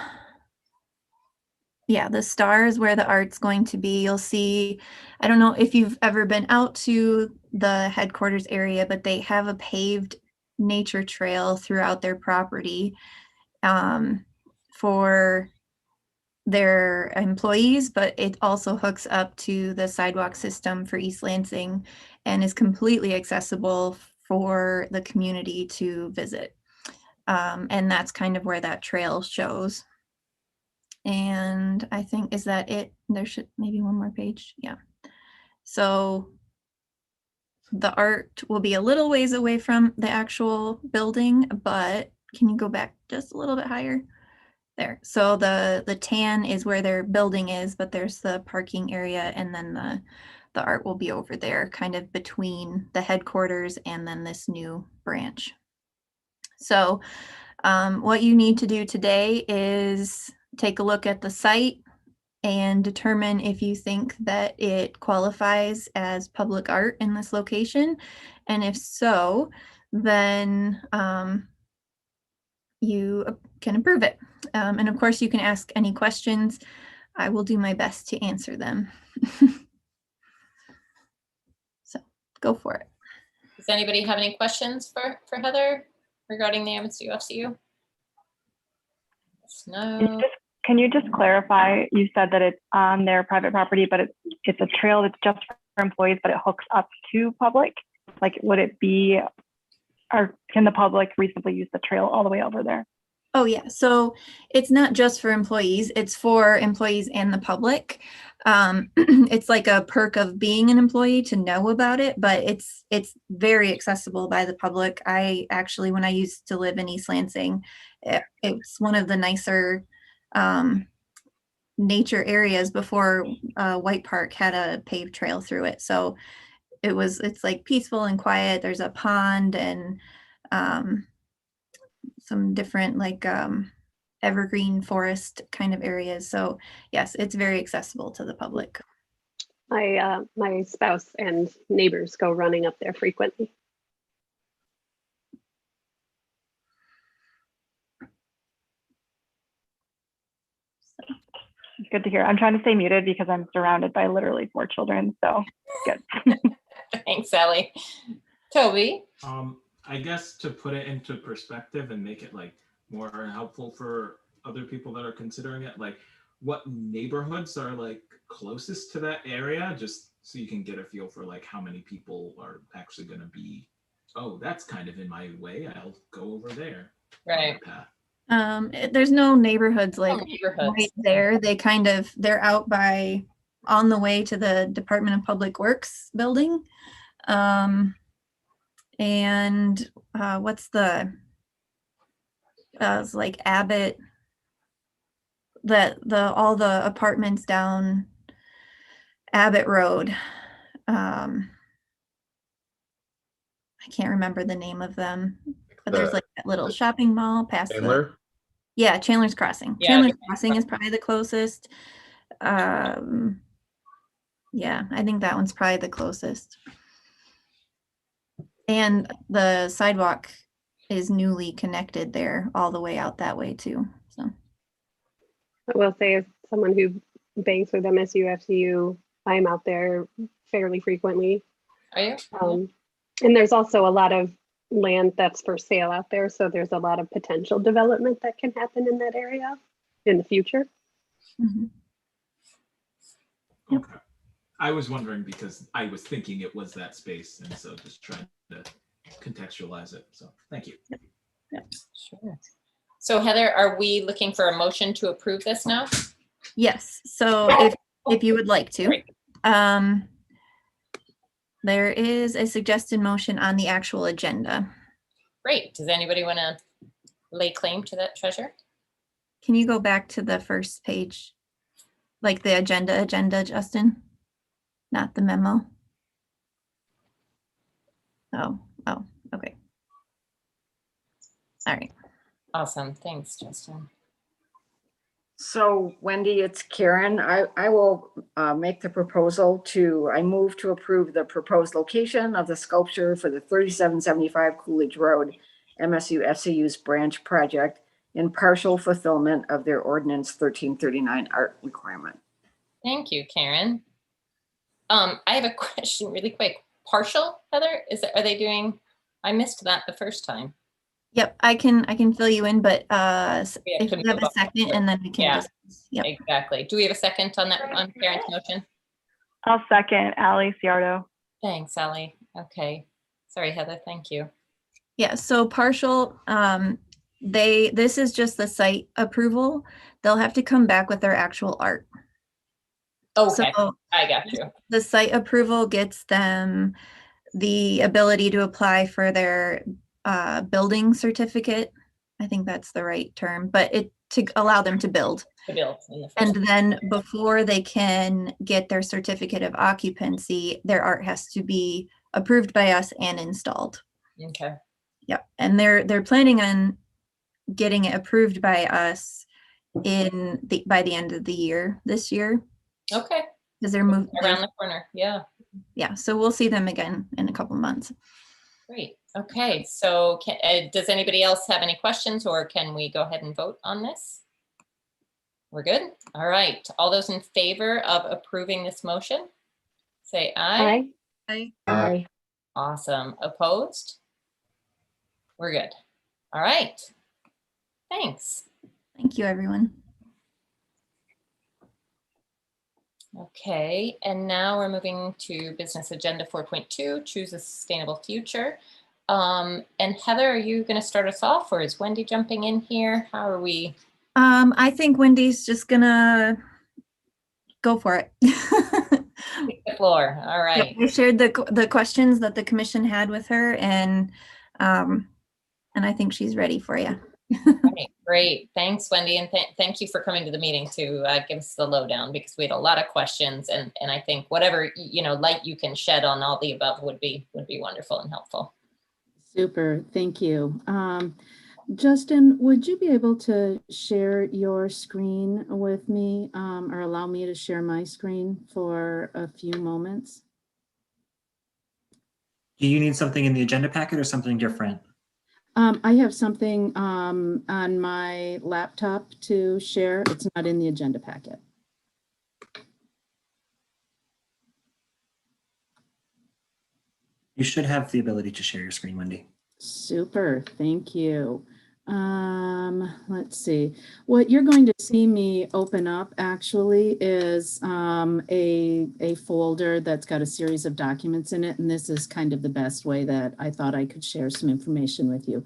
yeah, the star is where the art's going to be. You'll see, I don't know if you've ever been out to the headquarters area, but they have a paved nature trail throughout their property for their employees, but it also hooks up to the sidewalk system for East Lansing and is completely accessible for the community to visit. And that's kind of where that trail shows. And I think, is that it? There should maybe one more page. Yeah. So the art will be a little ways away from the actual building, but can you go back just a little bit higher? There. So the tan is where their building is, but there's the parking area, and then the art will be over there, kind of between the headquarters and then this new branch. So what you need to do today is take a look at the site and determine if you think that it qualifies as public art in this location. And if so, then you can approve it. And of course, you can ask any questions. I will do my best to answer them. So go for it. Does anybody have any questions for Heather regarding the MSUFCU? No. Can you just clarify, you said that it's on their private property, but it's a trail that's just for employees, but it hooks up to public? Like, would it be, or can the public reasonably use the trail all the way over there? Oh yeah, so it's not just for employees, it's for employees and the public. It's like a perk of being an employee to know about it, but it's very accessible by the public. I actually, when I used to live in East Lansing, it's one of the nicer nature areas before White Park had a paved trail through it. So it's like peaceful and quiet. There's a pond and some different like evergreen forest kind of areas. So yes, it's very accessible to the public. My spouse and neighbors go running up there frequently. It's good to hear. I'm trying to stay muted because I'm surrounded by literally 4 children. So good. Thanks, Sally. Toby? I guess to put it into perspective and make it like more helpful for other people that are considering it, like what neighborhoods are like closest to that area, just so you can get a feel for like how many people are actually going to be, oh, that's kind of in my way, I'll go over there. Right. There's no neighborhoods like right there. They're out on the way to the Department of Public Works building. And what's it's like Abbott, all the apartments down Abbott Road. I can't remember the name of them, but there's like that little shopping mall past Chandler? Chandler's Crossing. Yeah. Chandler's Crossing is probably the closest. Yeah, I think that one's probably the closest. And the sidewalk is newly connected there all the way out that way too. So I will say, as someone who banks with MSUFCU, I'm out there fairly frequently. Are you? And there's also a lot of land that's for sale out there. So there's a lot of potential development that can happen in that area in the future. mhm. Okay. I was wondering because I was thinking it was that space, and so just trying to contextualize it. So thank you. Sure. So Heather, are we looking for a motion to approve this now? Yes, so if you would like to. There is a suggested motion on the actual agenda. Great. Does anybody want to lay claim to that treasure? Can you go back to the first page? Like the agenda, Justin? Not the memo? Oh, okay. All right. Awesome. Thanks, Justin. So Wendy, it's Karen. I will make the proposal I move to approve the proposed location of the sculpture for the 3775 Coolidge Road MSUFCU's branch project in partial fulfillment of their Ordinance 1339 art requirement. Thank you, Karen. I have a question really quick. Partial, Heather? Are they doing, I missed that the first time. Yep, I can fill you in, but if to you have move a up. second and then we can Yeah. just, yep. Exactly. Do we have a second on Karen's motion? I'll second Ally Ciardo. Thanks, Sally. Okay. Sorry, Heather. Thank you. Yeah, so partial, this is just the site approval. They'll have to come back with their actual art. Okay, So I got you. the site approval gets them the ability to apply for their building certificate. I think that's the right term, but to allow them to build. To build in the first And then before they can get their certificate of occupancy, their art has to be approved by us and installed. Okay. Yep. And they're planning on getting it approved by us by the end of the year this year. Okay. Because they're moving around the corner. Yeah. Yeah. So we'll see them again in a couple months. Great. Okay. So does anybody else have any questions, or can we go ahead and vote on this? We're good. All right. All those in favor of approving this motion, say aye. Aye. Aye. Awesome. Opposed? We're good. All right. Thanks. Thank you, everyone. Okay, and now we're moving to business agenda 4.2, choose a sustainable future. And Heather, are you going to start us off, or is Wendy jumping in here? How are we? I think Wendy's just gonna go for it. Take the floor. All right. I shared the questions that the commission had with her, and I think she's ready for you. Right, great. Thanks, Wendy. And thank you for coming to the meeting to give us the lowdown, because we had a lot of questions, and I think whatever, light you can shed on all the above would be wonderful and helpful. Super. Thank you. Justin, would you be able to share your screen with me, or allow me to share my screen for a few moments? Do you need something in the agenda packet or something different? I have something on my laptop to share. It's not in the agenda packet. You should have the ability to share your screen, Wendy. Super, thank you. Let's see. What you're going to see me open up actually is a folder that's got a series of documents in it, and this is kind of the best way that I thought I could share some information with you.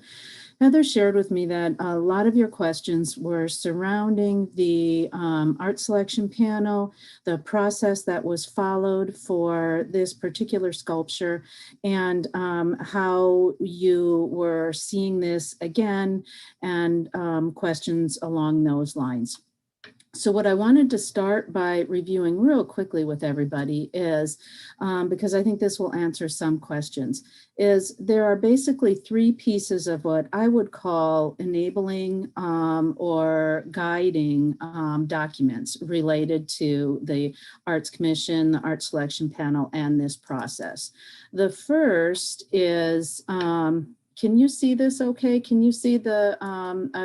Heather shared with me that a lot of your questions were surrounding the art selection panel, the process that was followed for this particular sculpture, and how you were seeing this again, and questions along those lines. So what I wanted to start by reviewing real quickly with everybody is, because I think this will answer some questions, is there are basically three pieces of what I would call enabling or guiding documents related to the Arts Commission, the Art Selection Panel, and this process. The first is, can you see this okay? Can you see the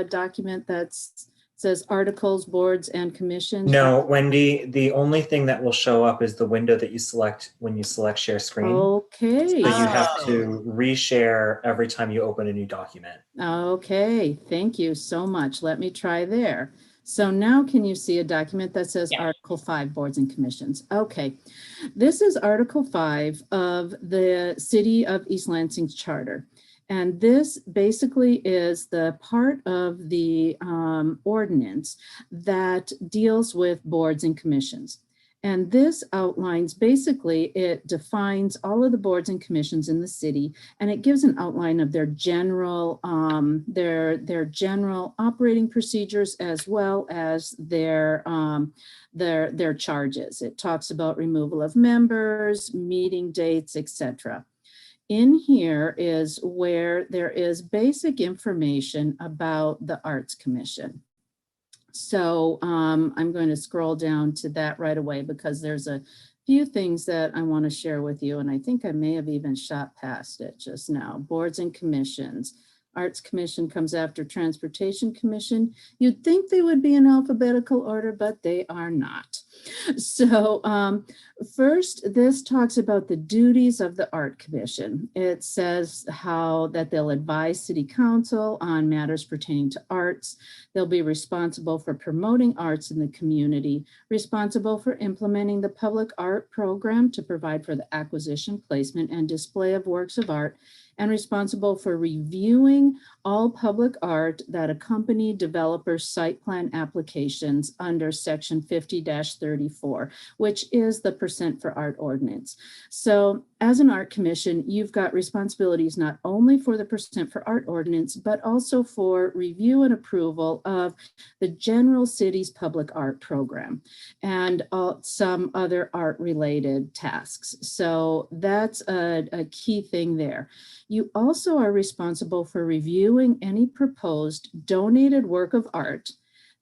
document that's says articles, boards, and commissions? No, Wendy, the only thing that will show up is the window that you select when you select share screen. Okay. So you have to reshare every time you open a new document. Okay, thank you so much. Let me try there. So now can you see a document that says Article 5, Boards and Commissions? Okay, this is Article 5 of the City of East Lansing's Charter. And this basically is the part of the ordinance that deals with boards and commissions. And this outlines, basically, it defines all of the boards and commissions in the city, and it gives an outline of their general, general operating procedures, as well as their charges. It talks about removal of members, meeting dates, etc. In here is where there is basic information about the Arts Commission. So I'm going to scroll down to that right away, because there's a few things that I want to share with you, and I think I may have even shot past it just now. Boards and commissions. Arts Commission comes after Transportation Commission. You'd think they would be in alphabetical order, but they are not. So first, this talks about the duties of the Art Commission. It says how that they'll advise City Council on matters pertaining to arts. They'll be responsible for promoting arts in the community, responsible for implementing the public art program to provide for the acquisition, placement, and display of works of art, and responsible for reviewing all public art that accompany developers' site plan applications under Section 50-34, which is the Percent for Art Ordinance. So as an Art Commission, you've got responsibilities not only for the Percent for Art Ordinance, but also for review and approval of the general city's public art program and some other art-related tasks. So that's a key thing there. You also are responsible for reviewing any proposed donated work of art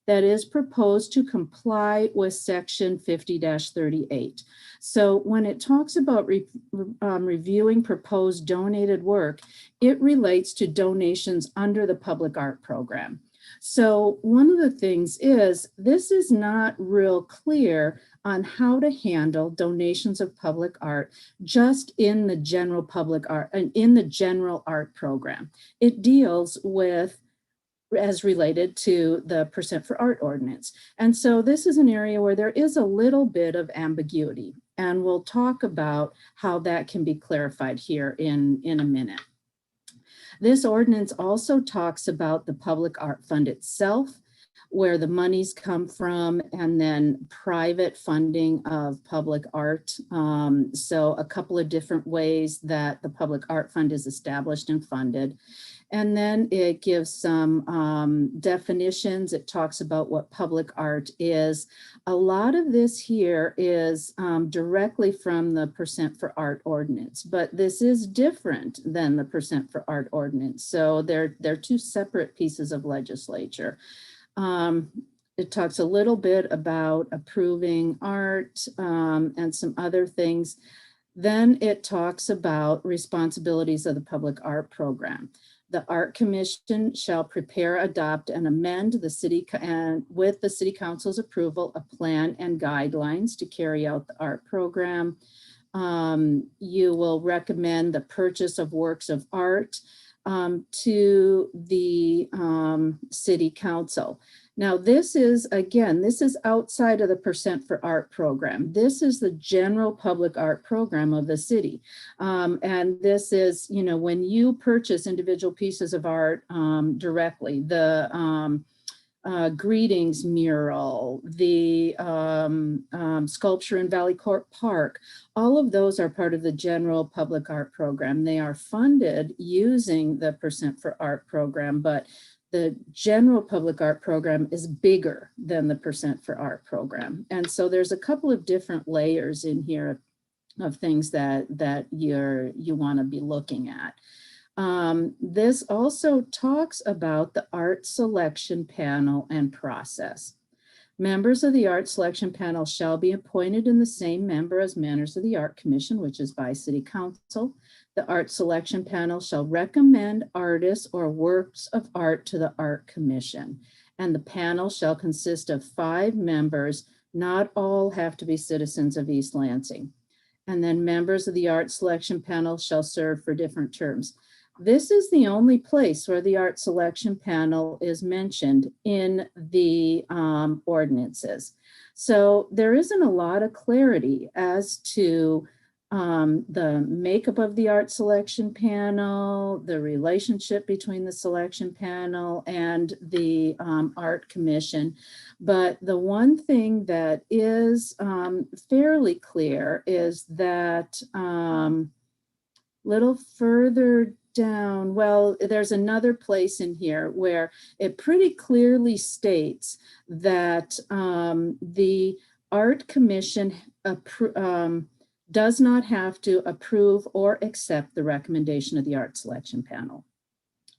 that is proposed to comply with section 50-38. So when it talks about reviewing proposed donated work, it relates to donations under the public art program. So one of the things is, this is not real clear on how to handle donations of public art just in the general public art and in the general art program. It deals with as related to the percent for art ordinance. And so this is an area where there is a little bit of ambiguity, and we'll talk about how that can be clarified here in a minute. This ordinance also talks about the public art fund itself, where the monies come from, and then private funding of public art. So a couple of different ways that the public art fund is established and funded. And then it gives some definitions. It talks about what public art is. A lot of this here is directly from the percent for art ordinance, but this is different than the percent for art ordinance. So they're two separate pieces of legislature. It talks a little bit about approving art and some other things. Then it talks about responsibilities of the public art program. The Art Commission shall prepare, adopt, and amend the city and with the City Council's approval, a plan and guidelines to carry out the art program. You will recommend the purchase of works of art to the City Council. Now, this is, again, this is outside of the percent for art program. This is the general public art program of the city. And this is, you know, when you purchase individual pieces of art directly, the Greetings mural, the sculpture in Valley Court Park, all of those are part of the general public art program. They are funded using the percent for art program, but the general public art program is bigger than the percent for art program. And so there's a couple of different layers in here of things that you want to be looking at. This also talks about the art selection panel and process. Members of the art selection panel shall be appointed in the same member as members of the Art Commission, which is by City Council. The art selection panel shall recommend artists or works of art to the Art Commission. And the panel shall consist of 5 members. Not all have to be citizens of East Lansing. And then members of the art selection panel shall serve for different terms. This is the only place where the art selection panel is mentioned in the ordinances. So there isn't a lot of clarity as to the makeup of the art selection panel, the relationship between the selection panel and the Art Commission. But the one thing that is fairly clear is that little further down, well, there's another place in here where it pretty clearly states that the Art Commission does not have to approve or accept the recommendation of the art selection panel.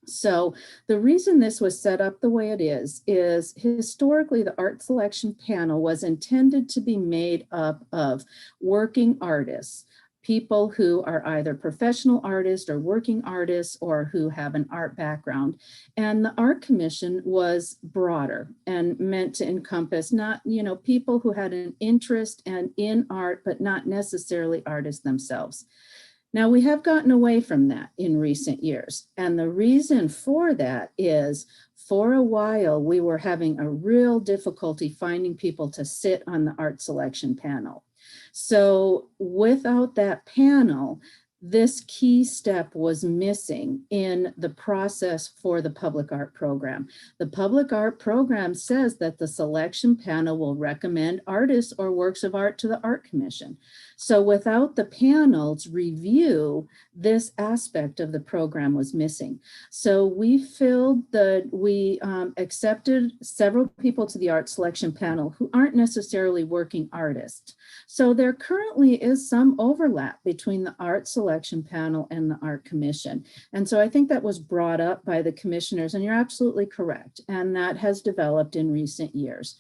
So the reason this was set up the way it is historically the art selection panel was intended to be made up of working artists, people who are either professional artists or working artists or who have an art background. And the Art Commission was broader and meant to encompass not, you know, people who had an interest and in art, but not necessarily artists themselves. Now, we have gotten away from that in recent years. And the reason for that is for a while, we were having a real difficulty finding people to sit on the art selection panel. So without that panel, this key step was missing in the process for the public art program. The public art program says that the selection panel will recommend artists or works of art to the Art Commission. So without the panel's review, this aspect of the program was missing. So we accepted several people to the art selection panel who aren't necessarily working artists. So there currently is some overlap between the art selection Selection Panel and the Art Commission. And so I think that was brought up by the commissioners, and you're absolutely correct. And that has developed in recent years.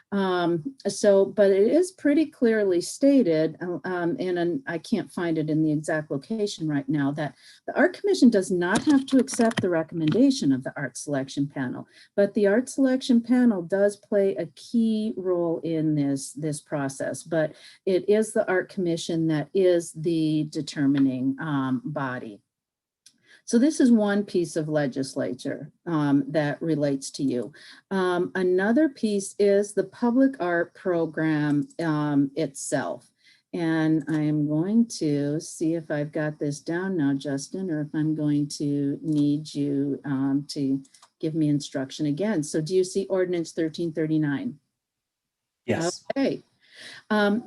But it is pretty clearly stated, and I can't find it in the exact location right now, that the Art Commission does not have to accept the recommendation of the Art Selection Panel, but the Art Selection Panel does play a key role in this process. But it is the Art Commission that is the determining body. So this is one piece of legislature that relates to you. Another piece is the public art program itself. And I am going to see if I've got this down now, Justin, or if I'm going to need you to give me instruction again. So do you see Ordinance 1339? Yes. Okay.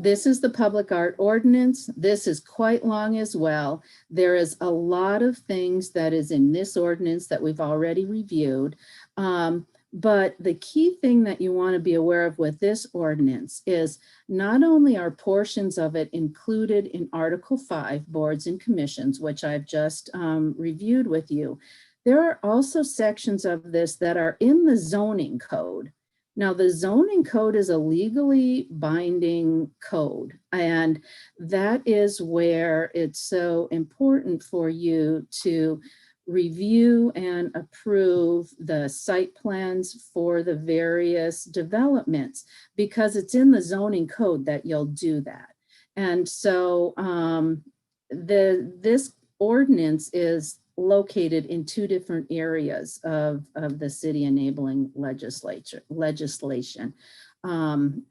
This is the public art ordinance. This is quite long as well. There is a lot of things that is in this ordinance that we've already reviewed. But the key thing that you want to be aware of with this ordinance is not only are portions of it included in Article 5, boards and commissions, which I've just reviewed with you, there are also sections of this that are in the zoning code. Now, the zoning code is a legally binding code, and that is where it's so important for you to review and approve the site plans for the various developments, because it's in the zoning code that you'll do that. And so this ordinance is located in two different areas of the city enabling legislation.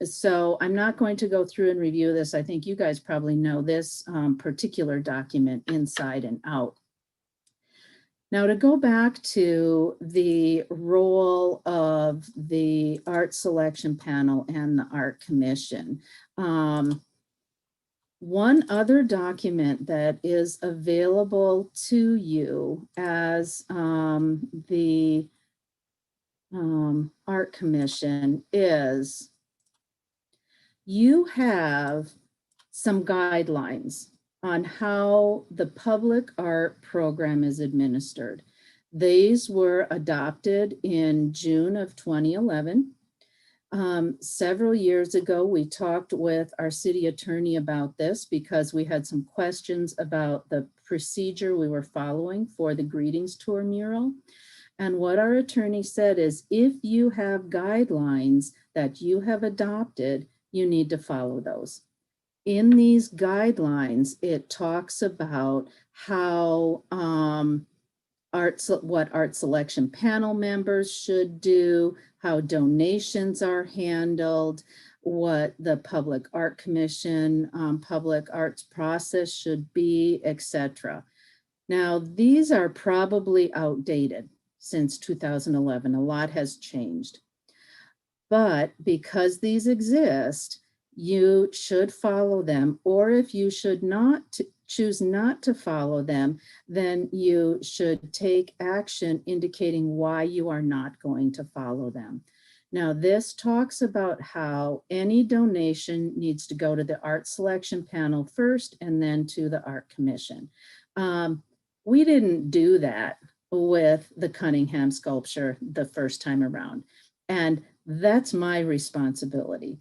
So I'm not going to go through and review this. I think you guys probably know this particular document inside and out. Now, to go back to the role of the Art Selection Panel and the Art Commission, one other document that is available to you as the Art Commission is you have some guidelines on how the public art program is administered. These were adopted in June of 2011. Several years ago, we talked with our city attorney about this because we had some questions about the procedure we were following for the greetings tour mural. And what our attorney said is, if you have guidelines that you have adopted, you need to follow those. In these guidelines, it talks about how what art selection panel members should do, how donations are handled, what the Public Art Commission public arts process should be, etc. Now, these are probably outdated since 2011. A lot has changed. But because these exist, you should follow them, or if you should not choose not to follow them, then you should take action indicating why you are not going to follow them. Now, this talks about how any donation needs to go to the Art Selection Panel first and then to the Art Commission. We didn't do that with the Cunningham sculpture the first time around, and that's my responsibility.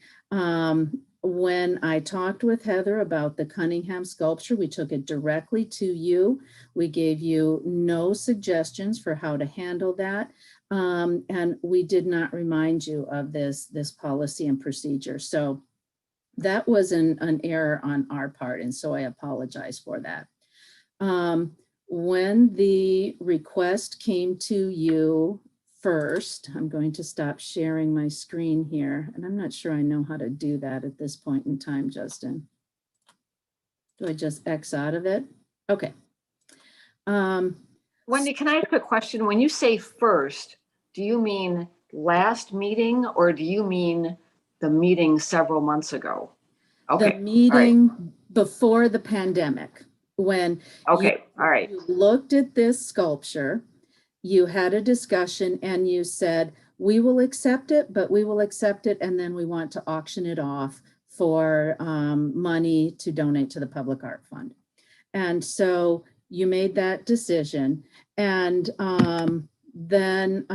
When I talked with Heather about the Cunningham sculpture, we took it directly to you. We gave you no suggestions for how to handle that. And we did not remind you of this policy and procedure. So that was an error on our part. And so I apologize for that. When the request came to you first, I'm going to stop sharing my screen here, and I'm not sure I know how to do that at this point in time, Justin. Do I just X out of it? Okay. Wendy, can I ask a question? When you say first, do you mean last meeting or do you mean the meeting several months ago? Okay. The meeting before the pandemic, when you looked at this sculpture, you had a discussion and you said, we will accept it, but we will accept it and then we want to auction it off for money to donate to the Public Art Fund. And so you made that decision. And then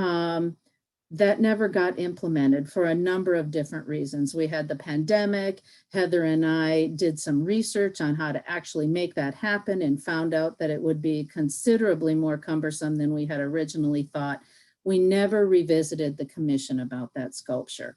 that never got implemented for a number of different reasons. We had the pandemic. Heather and I did some research on how to actually make that happen and found out that it would be considerably more cumbersome than we had originally thought. We never revisited the commission about that sculpture.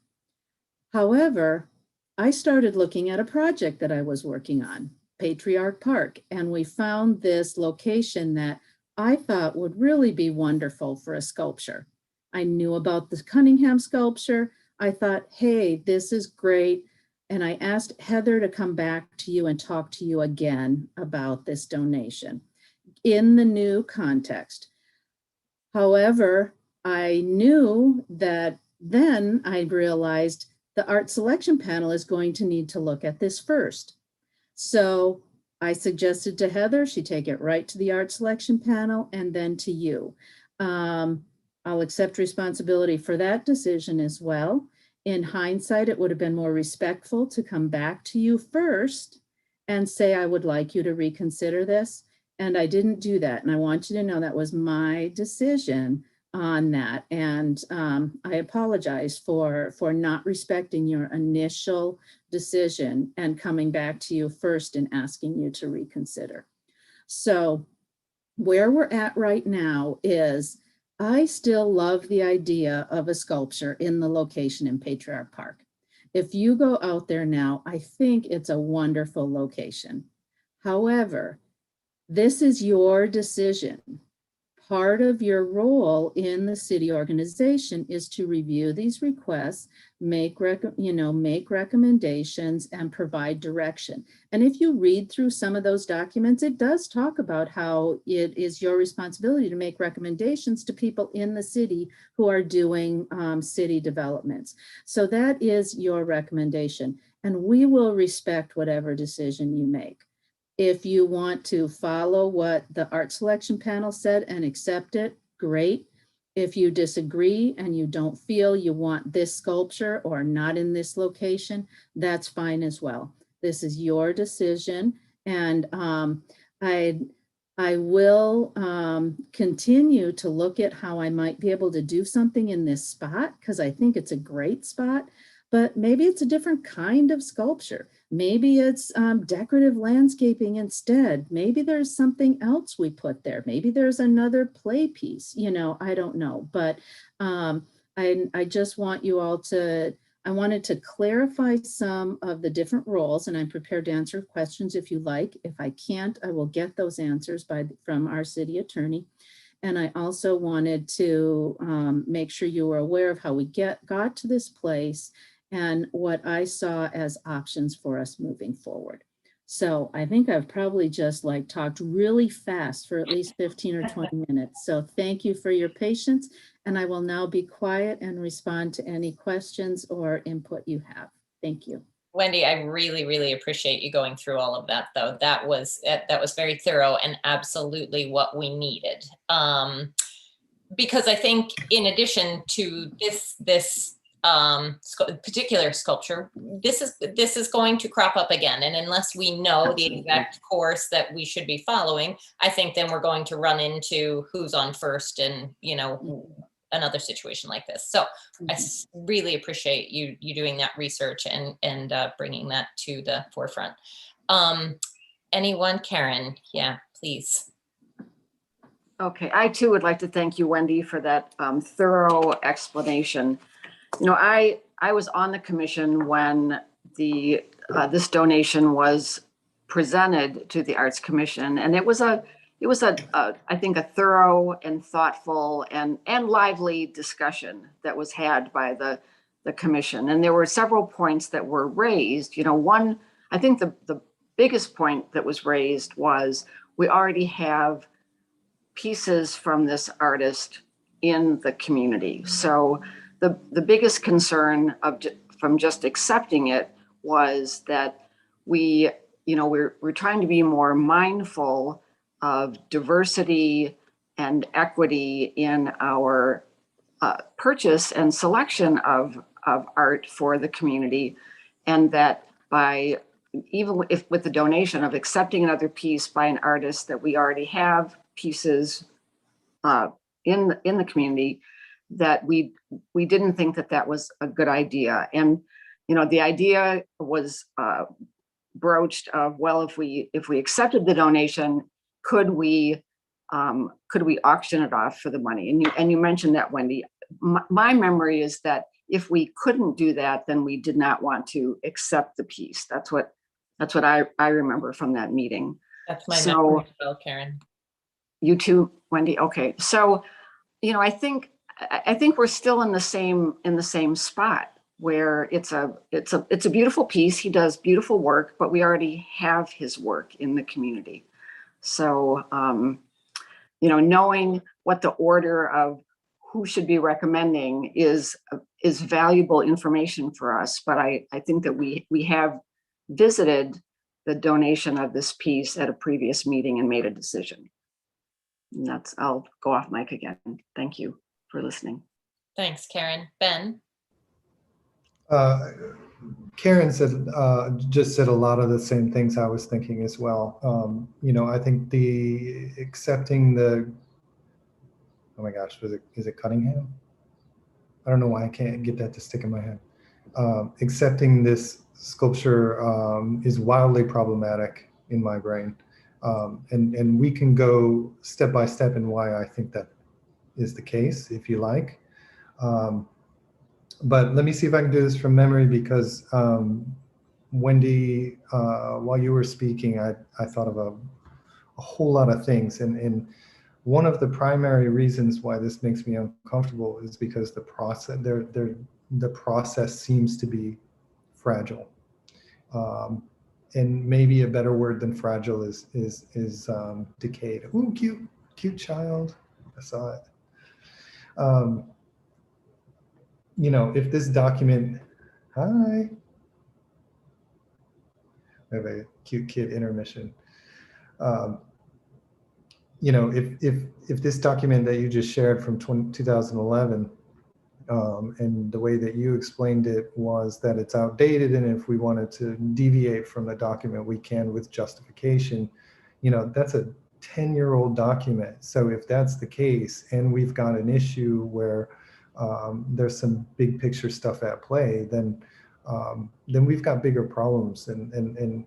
However, I started looking at a project that I was working on, Patriarch Park, and we found this location that I thought would really be wonderful for a sculpture. I knew about the Cunningham sculpture. I thought, hey, this is great. And I asked Heather to come back to you and talk to you again about this donation in the new context. However, I knew that then I realized the art selection panel is going to need to look at this first. So I suggested to Heather, she take it right to the art selection panel and then to you. I'll accept responsibility for that decision as well. In hindsight, it would have been more respectful to come back to you first and say, I would like you to reconsider this. And I didn't do that. And I want you to know that was my decision on that. And I apologize for not respecting your initial decision and coming back to you first and asking you to reconsider. So where we're at right now is I still love the idea of a sculpture in the location in Patriarch Park. If you go out there now, I think it's a wonderful location. However, this is your decision. Part of your role in the city organization is to review these requests, make recommendations and provide direction. And if you read through some of those documents, it does talk about how it is your responsibility to make recommendations to people in the city who are doing city developments. So that is your recommendation, and we will respect whatever decision you make. If you want to follow what the art selection panel said and accept it, great. If you disagree and you don't feel you want this sculpture or not in this location, that's fine as well. This is your decision. And I will continue to look at how I might be able to do something in this spot because I think it's a great spot, but maybe it's a different kind of sculpture. Maybe it's decorative landscaping instead. Maybe there's something else we put there. Maybe there's another play piece, you know, I don't know. But I just want you all to, I wanted to clarify some of the different roles, and I'm prepared to answer questions if you like. If I can't, I will get those answers from our city attorney. And I also wanted to make sure you were aware of how we got to this place and what I saw as options for us moving forward. So I think I've probably just talked really fast for at least 15 or 20 minutes. So thank you for your patience, and I will now be quiet and respond to any questions or input you have. Thank you. Wendy, I really, really appreciate you going through all of that, though. That was very thorough and absolutely what we needed. Because I think in addition to this particular sculpture, this is going to crop up again. And unless we know the exact course that we should be following, I think then we're going to run into who's on first and, you know, another situation like this. So I really appreciate you doing that research and bringing that to the forefront. Anyone? Karen? Yeah, please. Okay, I too would like to thank you, Wendy, for that thorough explanation. You know, I was on the commission when this donation was presented to the Arts Commission, and it was I think a thorough and thoughtful and lively discussion that was had by the commission. And there were several points that were raised. You know, one, I think the biggest point that was raised was we already have pieces from this artist in the community. So the biggest concern from just accepting it was that we're trying to be more mindful of diversity and equity in our purchase and selection of art for the community, and that by even if with the donation of accepting another piece by an artist, that we already have pieces in the community, that we didn't think that that was a good idea. And the idea was broached of, well, if we accepted the donation, could we auction it off for the money? And you mentioned that, Wendy. My memory is that if we couldn't do that, then we did not want to accept the piece. That's what I remember from that meeting. That's my memory as well, Karen. You too, Wendy. Okay, so I think we're still in the same spot, where it's a beautiful piece. He does beautiful work, but we already have his work in the community. So knowing what the order of who should be recommending is valuable information for us. But I think that we have visited the donation of this piece at a previous meeting and made a decision. And I'll go off mic again. Thank you for listening. Thanks, Karen. Ben? Karen just said a lot of the same things I was thinking as well. I think the accepting the, oh my gosh, is it Cunningham? I don't know why I can't get that to stick in my head. Accepting this sculpture is wildly problematic in my brain. And we can go step by step in why I think that is the case, if you like. But let me see if I can do this from memory, because Wendy, while you were speaking, I thought of a whole lot of things. And one of the primary reasons why this makes me uncomfortable is because the process seems to be fragile. And maybe a better word than fragile is decayed. Ooh, cute child. I saw it. If this document, hi. We have a cute kid intermission. If this document that you just shared from 2011, and the way that you explained it was that it's outdated, and if we wanted to deviate from the document, we can with justification, that's a 10-year-old document. So if that's the case, and we've got an issue where there's some big picture stuff at play, then we've got bigger problems, and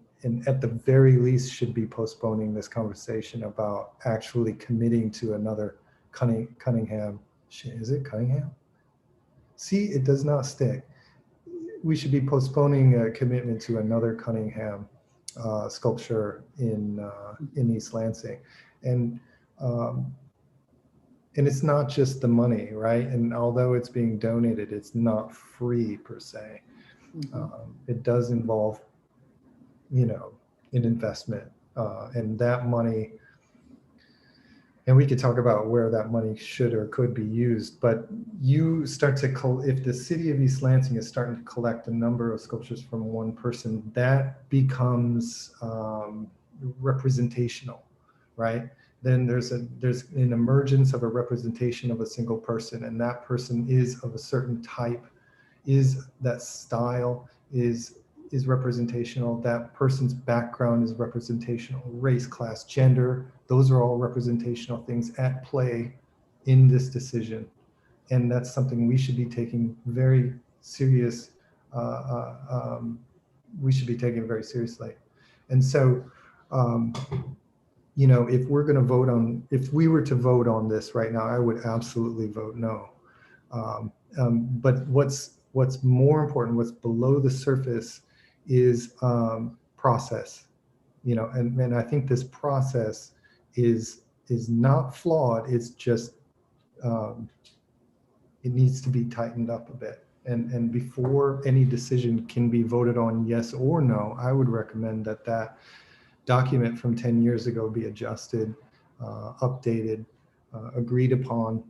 at the very least should be postponing this conversation about actually committing to another Cunningham. Is it Cunningham? See, it does not stick. We should be postponing a commitment to another Cunningham sculpture in East Lansing, and it's not just the money, right? And although it's being donated, it's not free per se. It does involve, an investment, and that money. And we could talk about where that money should or could be used, but you start to, if the city of East Lansing is starting to collect a number of sculptures from one person, that becomes representational, right? Then there's an emergence of a representation of a single person, and that person is of a certain type, is that style is representational, that person's background is representational, race, class, gender, those are all representational things at play in this decision. And that's something we should be taking very serious, we should be taking very seriously. And so, if we're going to vote on, if we were to vote on this right now, I would absolutely vote no. But what's more important, what's below the surface is process, and I think this process is not flawed. It's just, it needs to be tightened up a bit. And before any decision can be voted on yes or no, I would recommend that document from 10 years ago be adjusted, updated, agreed upon,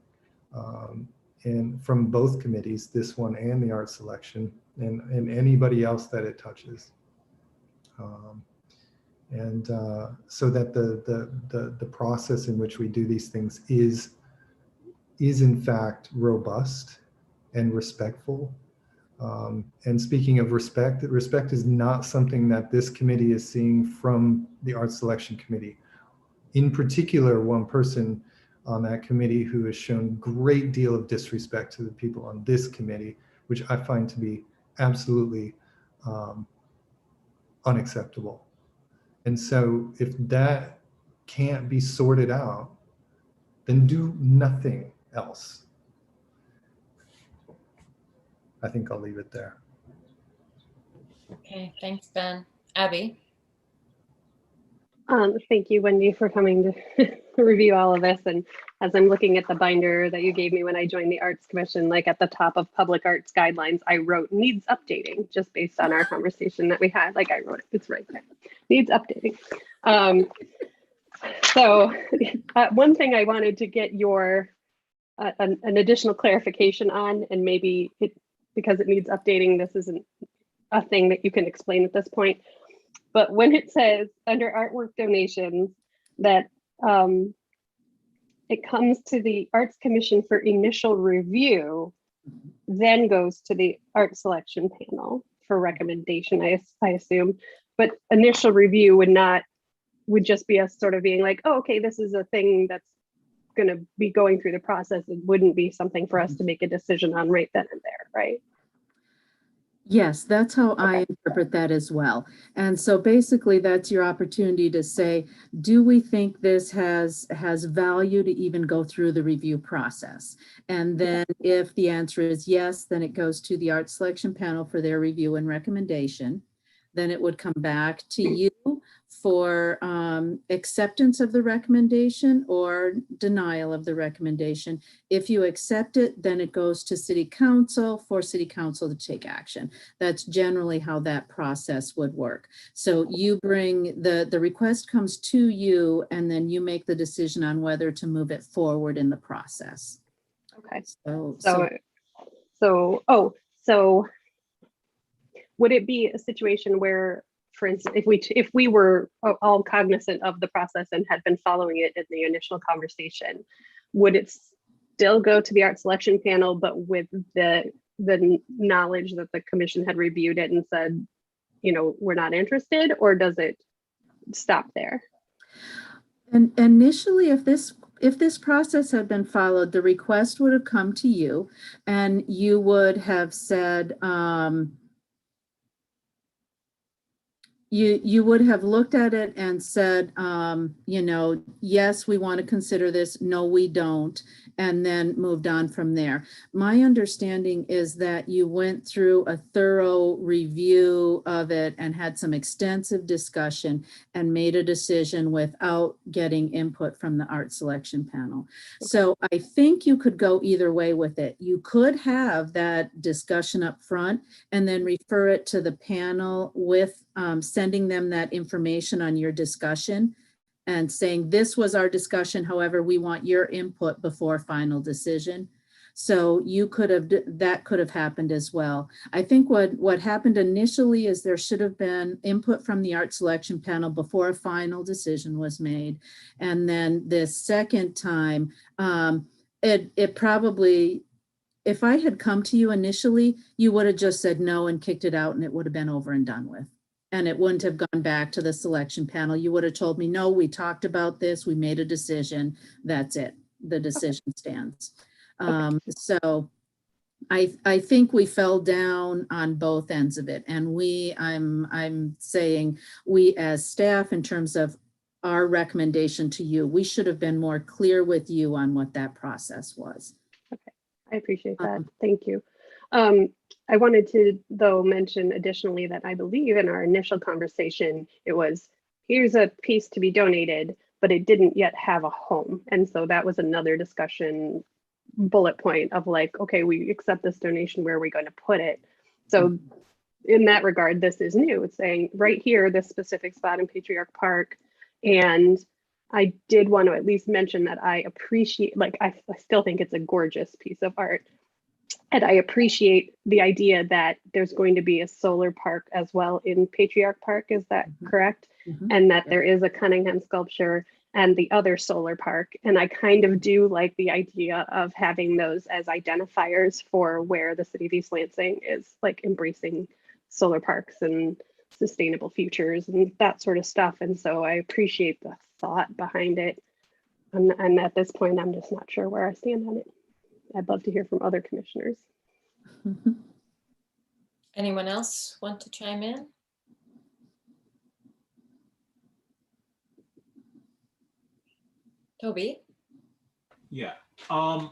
and from both committees, this one and the art selection, and anybody else that it touches. So that the process in which we do these things is in fact robust and respectful, And speaking of respect, respect is not something that this committee is seeing from the Art Selection Committee. In particular, one person on that committee who has shown great deal of disrespect to the people on this committee, which I find to be absolutely unacceptable. And so if that can't be sorted out, then do nothing else. I think I'll leave it there. Okay, thanks, Ben. Abby? Thank you, Wendy, for coming to review all of this. And as I'm looking at the binder that you gave me when I joined the Arts Commission, like at the top of public arts guidelines, I wrote needs updating just based on our conversation that we had. Like I wrote it, it's right there, needs updating. So one thing I wanted to get your an additional clarification on, and maybe because it needs updating, this isn't a thing that you can explain at this point. But when it says under artwork donations that it comes to the Arts Commission for initial review, then goes to the art selection panel for recommendation, I assume. But initial review would just be us sort of being like, oh, okay, this is a thing that's going to be going through the process. It wouldn't be something for us to make a decision on right then and there, right? Yes, that's how I interpret that as well. And so basically that's your opportunity to say, do we think this has value to even go through the review process? And then if the answer is yes, then it goes to the art selection panel for their review and recommendation. Then it would come back to you for acceptance of the recommendation or denial of the recommendation. If you accept it, then it goes to City Council for City Council to take action. That's generally how that process would work. So you bring the request comes to you, and then you make the decision on whether to move it forward in the process. Okay. So would it be a situation where, for instance, if we were all cognizant of the process and had been following it in the initial conversation, would it still go to the art selection panel, but with the knowledge that the commission had reviewed it and said, you know, we're not interested, or does it stop there? And initially, if this process had been followed, the request would have come to you, and you would have said, you would have looked at it and said, you know, yes, we want to consider this. No, we don't. And then moved on from there. My understanding is that you went through a thorough review of it and had some extensive discussion and made a decision without getting input from the art selection panel. So I think you could go either way with it. You could have that discussion up front and then refer it to the panel with sending them that information on your discussion and saying, this was our discussion, however, we want your input before final decision. So you could have, that could have happened as well. I think what happened initially is there should have been input from the art selection panel before a final decision was made. And then this second time, it probably, if I had come to you initially, you would have just said no and kicked it out and it would have been over and done with. And it wouldn't have gone back to the selection panel. You would have told me, no, we talked about this, we made a decision, that's it. The decision stands. So I think we fell down on both ends of it. And I'm saying we as staff, in terms of our recommendation to you, we should have been more clear with you on what that process was. Okay, I appreciate that. Thank you. I wanted to, though, mention additionally that I believe in our initial conversation, it was, here's a piece to be donated, but it didn't yet have a home. And so that was another discussion bullet point of like, okay, we accept this donation, where are we going to put it? So in that regard, this is new. It's saying right here, this specific spot in Patriarch Park. And I did want to at least mention that I appreciate, like, I still think it's a gorgeous piece of art. And I appreciate the idea that there's going to be a solar park as well in Patriarch Park. Is that correct? And that there is a Cunningham sculpture and the other solar park. And I kind of do like the idea of having those as identifiers for where the city of East Lansing is like embracing solar parks and sustainable futures and that sort of stuff. And so I appreciate the thought behind it. And at this point, I'm just not sure where I stand on it. I'd love to hear from other commissioners. Anyone else want to chime in? Toby? Yeah. I'm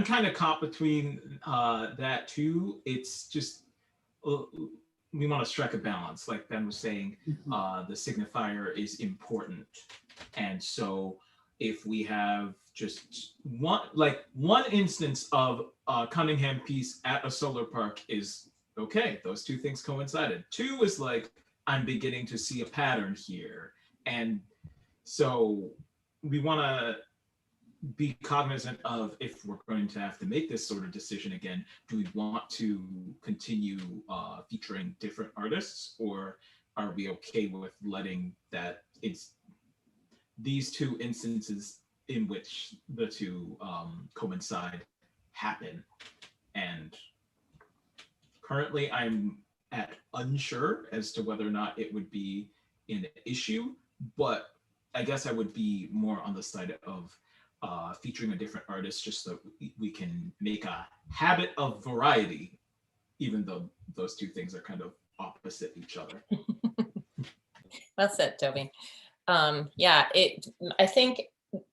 kind of caught between that too. It's just we want to strike a balance, like Ben was saying. The signifier is important, and so if we have just one instance of a Cunningham piece at a solar park is okay. Those two things coincided. Two is like, I'm beginning to see a pattern here, and so we want to be cognizant of, if we're going to have to make this sort of decision again, do we want to continue featuring different artists, or are we okay with letting that it's these two instances in which the two coincide happen? And currently I'm at unsure as to whether or not it would be an issue, but I guess I would be more on the side of featuring a different artist, just so we can make a habit of variety, even though those two things are kind of opposite each other. Well said, Toby. Yeah,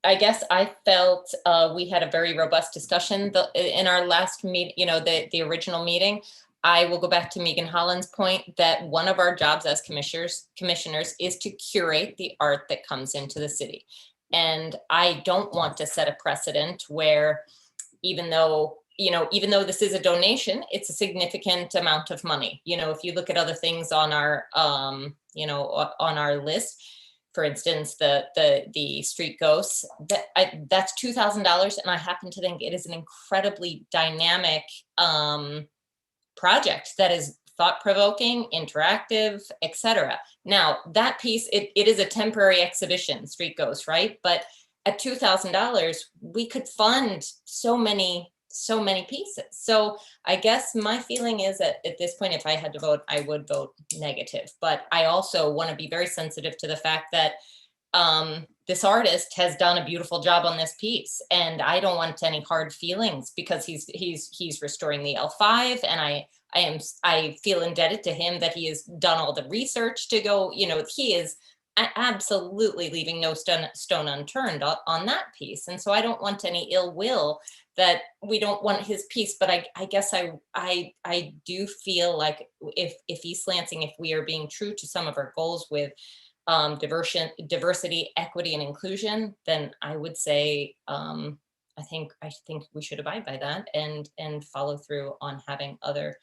I guess I felt we had a very robust discussion in our last meeting, the original meeting. I will go back to Megan Holland's point that one of our jobs as commissioners is to curate the art that comes into the city. And I don't want to set a precedent where, even though this is a donation, it's a significant amount of money. If you look at other things on our, on our list, for instance, the Street Ghosts, that's $2,000, and I happen to think it is an incredibly dynamic project that is thought-provoking, interactive, etc. Now, that piece, it is a temporary exhibition, Street Ghosts, right? But at $2,000, we could fund so many pieces. So I guess my feeling is that at this point, if I had to vote, I would vote negative. But I also want to be very sensitive to the fact that this artist has done a beautiful job on this piece, and I don't want any hard feelings because he's restoring the L5, and I feel indebted to him that he has done all the research to go. He is absolutely leaving no stone unturned on that piece, and so I don't want any ill will that we don't want his piece. But I guess I do feel like if East Lansing, if we are being true to some of our goals with diversity, equity, and inclusion, then I would say I think we should abide by that and follow through on having other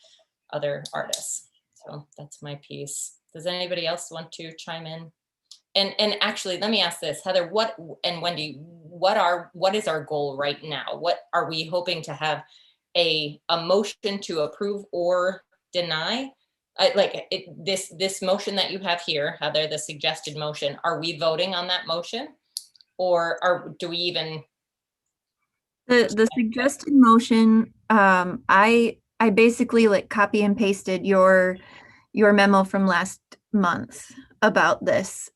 artists. So that's my piece. Does anybody else want to chime in? And actually, let me ask this, Heather, and Wendy, what is our goal right now? What are we hoping to have a motion to approve or deny? This motion that you have here, Heather, the suggested motion, are we voting on that motion, or do we even? The suggested motion, I basically copy and pasted your memo from last month about this,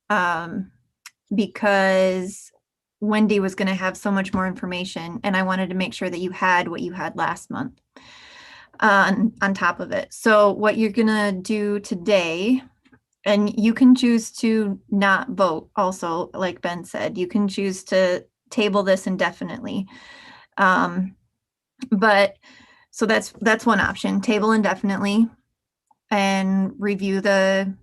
because Wendy was going to have so much more information, and I wanted to make sure that you had what you had last month on top of it. So what you're going to do today, and you can choose to not vote also, like Ben said, you can choose to table this indefinitely. But so that's one option, table indefinitely and review the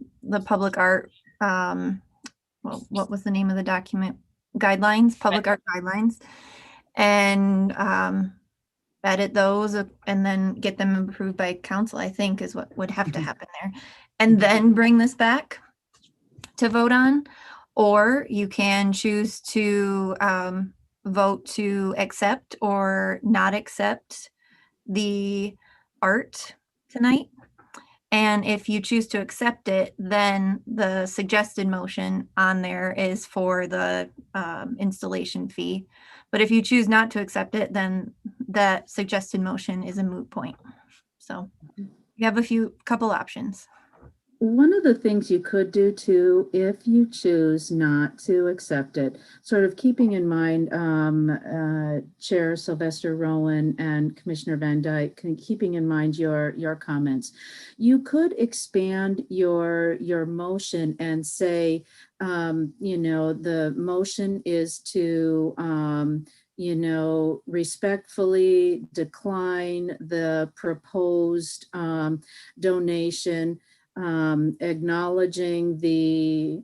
public art, well, what was the name of the document? Guidelines, public art guidelines, and edit those and then get them approved by council, I think is what would have to happen there. And then bring this back to vote on, or you can choose to vote to accept or not accept the art tonight. And if you choose to accept it, then the suggested motion on there is for the installation fee. But if you choose not to accept it, then that suggested motion is a moot point. So you have a couple options. One of the things you could do too, if you choose not to accept it, sort of keeping in mind Chair Sylvester Rowan and Commissioner Van Dyke, keeping in mind your comments, you could expand your motion and say, you know, the motion is to you know, respectfully decline the proposed donation, acknowledging the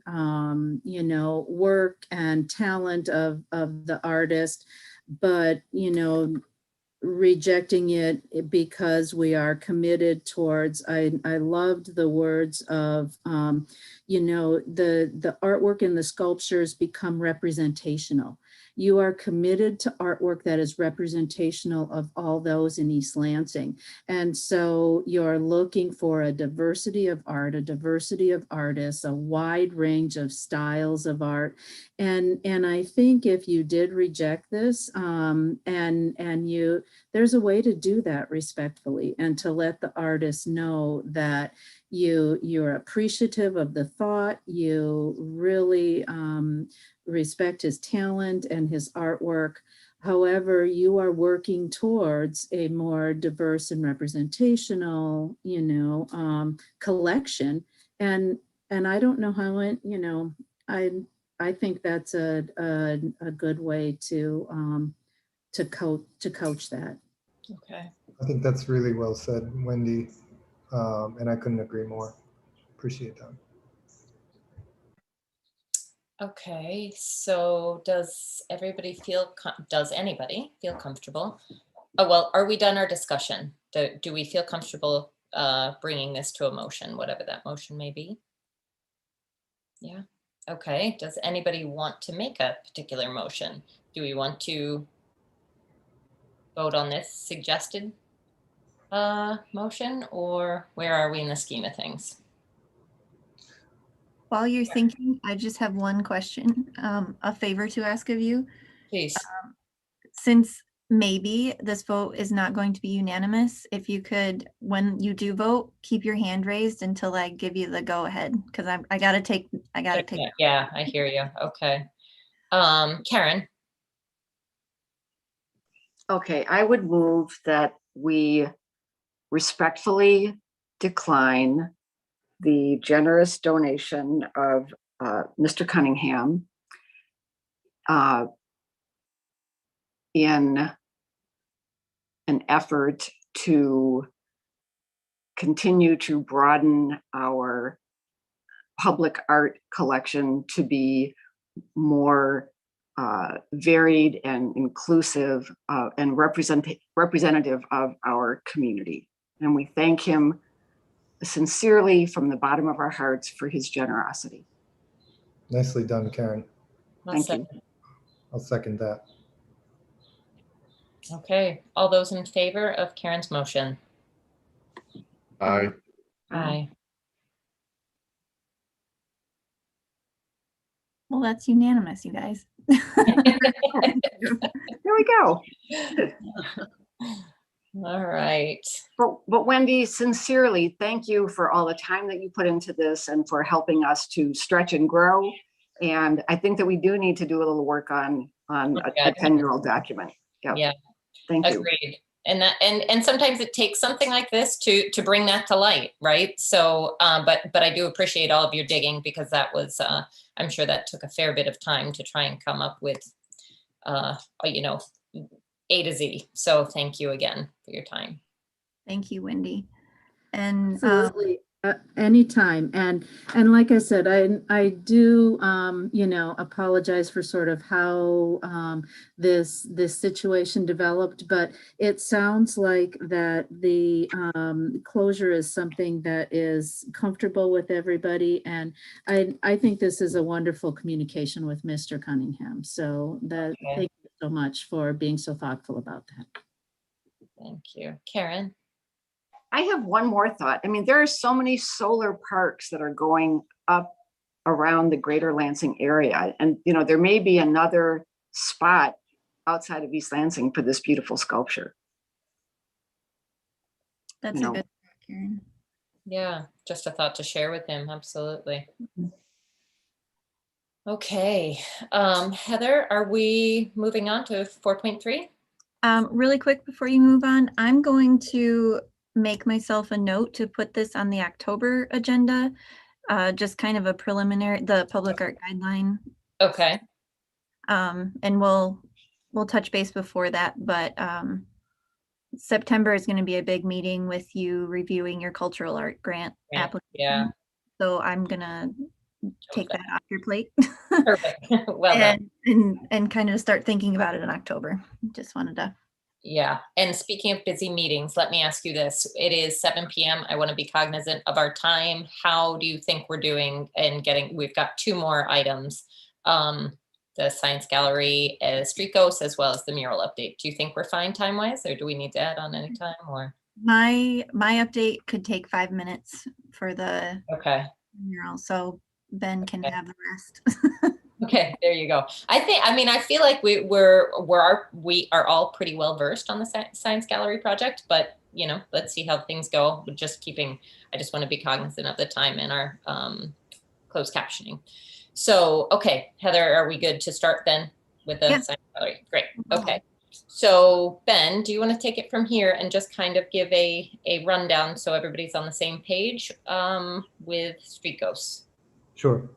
you know, work and talent of the artist, but you know, rejecting it because we are committed towards, I loved the words of you know, the artwork and the sculptures become representational. You are committed to artwork that is representational of all those in East Lansing. And so you're looking for a diversity of art, a diversity of artists, a wide range of styles of art. And I think if you did reject this there's a way to do that respectfully and to let the artist know that you're appreciative of the thought, you really respect his talent and his artwork. However, you are working towards a more diverse and representational, you know, collection. And I don't know how it, you know, I think that's a good way to coach that. Okay. I think that's really well said, Wendy, and I couldn't agree more. Appreciate that. Okay, so does anybody feel comfortable? Oh, well, are we done our discussion? Do we feel comfortable bringing this to a motion, whatever that motion may be? Yeah. Okay, does anybody want to make a particular motion? Do we want to vote on this suggested motion, or where are we in the scheme of things? While you're thinking, I just have one question, a favor to ask of you. Please. Since maybe this vote is not going to be unanimous, if you could, when you do vote, keep your hand raised until I give you the go ahead, because I gotta take. Yeah, I hear you. Okay. Karen. Okay, I would move that we respectfully decline the generous donation of Mr. Cunningham in an effort to continue to broaden our public art collection to be more varied and inclusive and representative of our community. And we thank him sincerely from the bottom of our hearts for his generosity. Nicely done, Karen. Thank you. I'll second that. Okay, all those in favor of Karen's motion? Aye. Aye. Well, that's unanimous, you guys. There we go. All right. But Wendy, sincerely, thank you for all the time that you put into this and for helping us to stretch and grow. And I think that we do need to do a little work on a 10-year-old document. Yep. Yeah. Thank you. Agreed. And sometimes it takes something like this to bring that to light, right? So, but I do appreciate all of your digging, because that was, I'm sure that took a fair bit of time to try and come up with, you know, A to Z. So thank you again for your time. Thank you, Wendy. And Absolutely. Anytime. And like I said, I do, you know, apologize for sort of how this situation developed, but it sounds like that the closure is something that is comfortable with everybody. And I think this is a wonderful communication with Mr. Cunningham. So that, thank you so much for being so thoughtful about that. Thank you. Karen? I have one more thought. I mean, there are so many solar parks that are going up around the greater Lansing area. And, you know, there may be another spot outside of East Lansing for this beautiful sculpture. That's You a know. good thought, Karen. Yeah, just a thought to share with him. Absolutely. Okay, Heather, are we moving on to 4.3? Really quick before you move on, I'm going to make myself a note to put this on the October agenda. Just kind of a preliminary, the public art guideline. Okay. And we'll touch base before that, but September is going to be a big meeting with you reviewing your cultural art grant application. Yeah. So I'm gonna take that off your plate. Perfect. Well done. and kind of start thinking about it in October. Just wanted to. Yeah. And speaking of busy meetings, let me ask you this. It is 7 p.m. I want to be cognizant of our time. How do you think we're doing in getting, we've got 2 more items. The Science Gallery, Street Ghosts, as well as the mural update. Do you think we're fine time-wise, or do we need to add on any time, or? My update could take 5 minutes for the Okay. mural, so Ben can have the rest. Okay, there you go. I feel like we are all pretty well versed on the Science Gallery project, but you know, let's see how things go. I just want to be cognizant of the time in our closed captioning. So, okay, Heather, are we good to start then with the Science Gallery? Great. Okay. So Ben, do you want to take it from here and just kind of give a rundown so everybody's on the same page with Street Ghosts? Sure.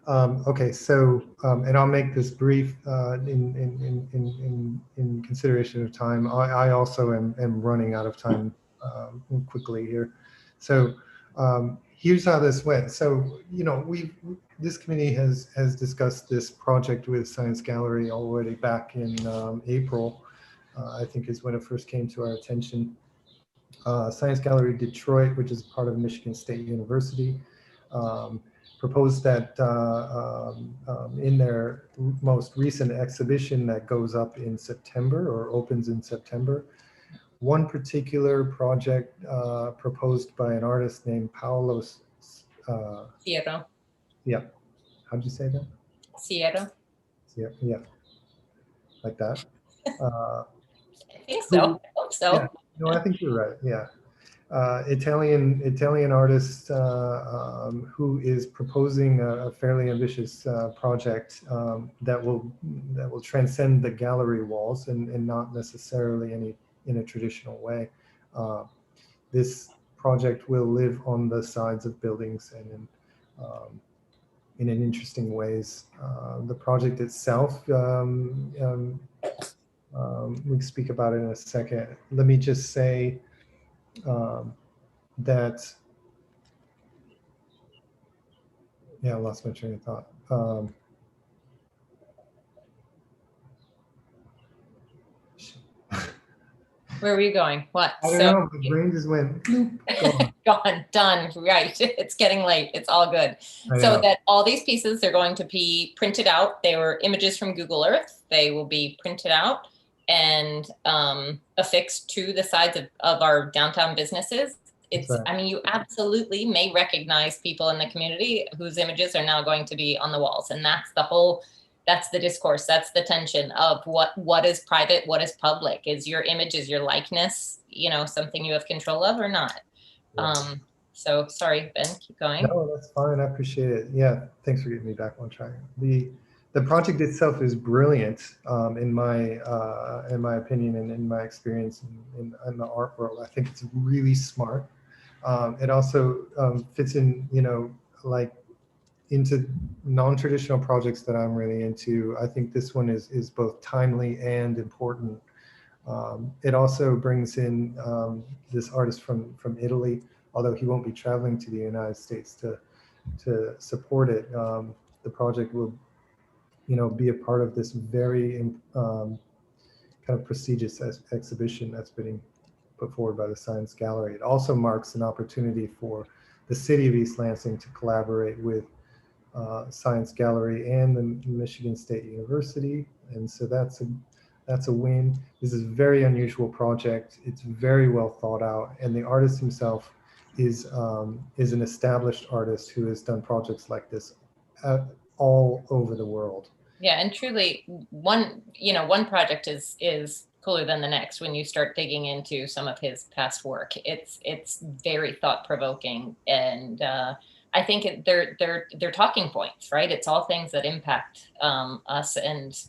Okay, so and I'll make this brief in consideration of time. I also am running out of time quickly here. So here's how this went. So you know, this committee has discussed this project with Science Gallery already back in April. I think is when it first came to our attention. Science Gallery Detroit, which is part of Michigan State University, proposed that in their most recent exhibition that goes up in September or opens in September, one particular project proposed by an artist named Paolo Sierra. Yeah. How'd you say that? Sierra. Yeah. Like that. I think so. I hope so. Yeah. No, I think you're right. Yeah. Italian artist who is proposing a fairly ambitious project that will transcend the gallery walls and not necessarily in a traditional way. This project will live on the sides of buildings and in an interesting ways. The project itself, we can speak about it in a second. Let me just say that, I lost my train of thought. Where were you going? What? I don't know, my brain just went gone, done, right. It's getting late. It's all good. So that all these pieces are going to be printed out. They were images from Google Earth. They will be printed out and affixed to the sides of our downtown businesses. It's, right. I mean, you absolutely may recognize people in the community whose images are now going to be on the walls. And that's the discourse. That's the tension of what is private, what is public. Is your image, is your likeness, you know, something you have control of or not? Yeah. So sorry, Ben, keep going. No, that's fine. I appreciate it. Yeah, thanks for getting me back on track. The project itself is brilliant in my opinion and in my experience in the art world. I think it's really smart. It also fits in, you know, like into non-traditional projects that I'm really into. I think this one is both timely and important. It also brings in this artist from Italy, although he won't be traveling to the United States to support it. The project will, you know, be a part of this very kind of prestigious exhibition that's been put forward by the Science Gallery. It also marks an opportunity for the city of East Lansing to collaborate with Science Gallery and the Michigan State University. And so that's That's a win. This is a very unusual project. It's very well thought out, and the artist himself is an established artist who has done projects like this all over the world. Yeah, and truly, one project is cooler than the next when you start digging into some of his past work. It's very thought provoking, and I think they're talking points, right? It's all things that impact us, and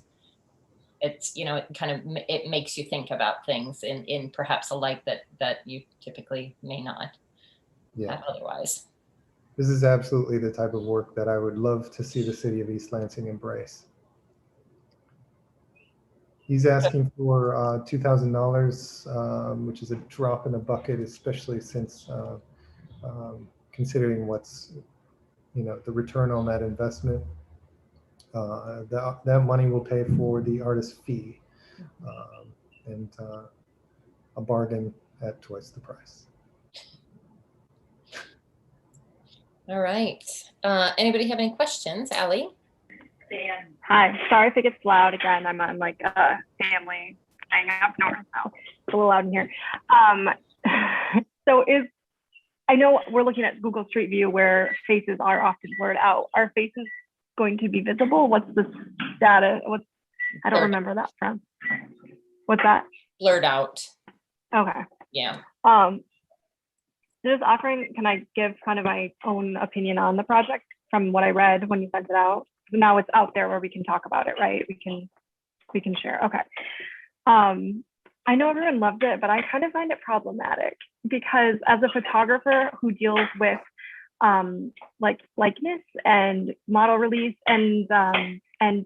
it's it makes you think about things in perhaps a light that you typically may not have otherwise. This is absolutely the type of work that I would love to see the city of East Lansing embrace. He's asking for $2,000, which is a drop in the bucket, especially since considering what's, the return on that investment. That money will pay for the artist fee, and a bargain at twice the price. All right. Anybody have any questions? Allie? Hi, sorry if it gets loud again. I'm on like a family hang up north now. It's a little loud in here. So I know we're looking at Google Street View where faces are often blurred out. Are faces going to be visible? What's the status? I don't remember that from. What's that? Blurred out. Okay. Yeah. Just offering, can I give kind of my own opinion on the project from what I read when you sent it out? Now it's out there where we can talk about it, right? We can share. Okay. I know everyone loved it, but I kind of find it problematic because as a photographer who deals with like likeness and model release and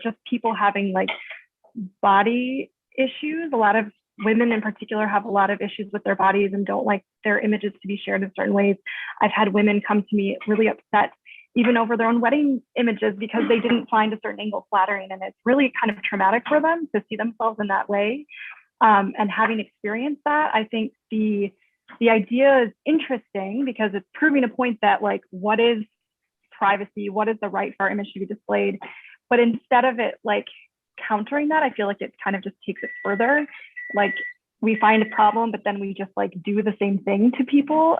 just people having like body issues, a lot of women in particular have a lot of issues with their bodies and don't like their images to be shared in certain ways. I've had women come to me really upset even over their own wedding images because they didn't find a certain angle flattering, and it's really kind of traumatic for them to see themselves in that way. And having experienced that, I think the idea is interesting because it's proving a point that like, what is privacy? What is the right for our image to be displayed? But instead of it like countering that, I feel like it kind of just takes it further. Like we find a problem, but then we just like do the same thing to people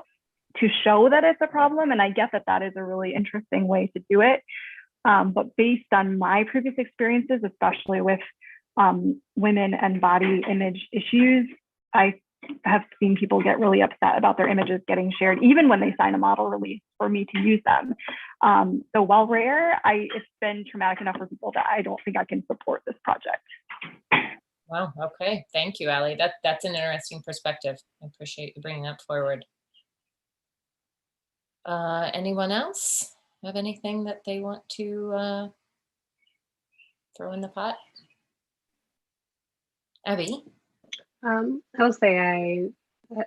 to show that it's a problem. And I get that that is a really interesting way to do it. But based on my previous experiences, especially with women and body image issues, I have seen people get really upset about their images getting shared, even when they sign a model release for me to use them. So while rare, it's been traumatic enough for people that I don't think I can support this project. Wow. Okay. Thank you, Allie. That's an interesting perspective. I appreciate you bringing that forward. Anyone else have anything that they want to throw in the pot? Abby? I'll say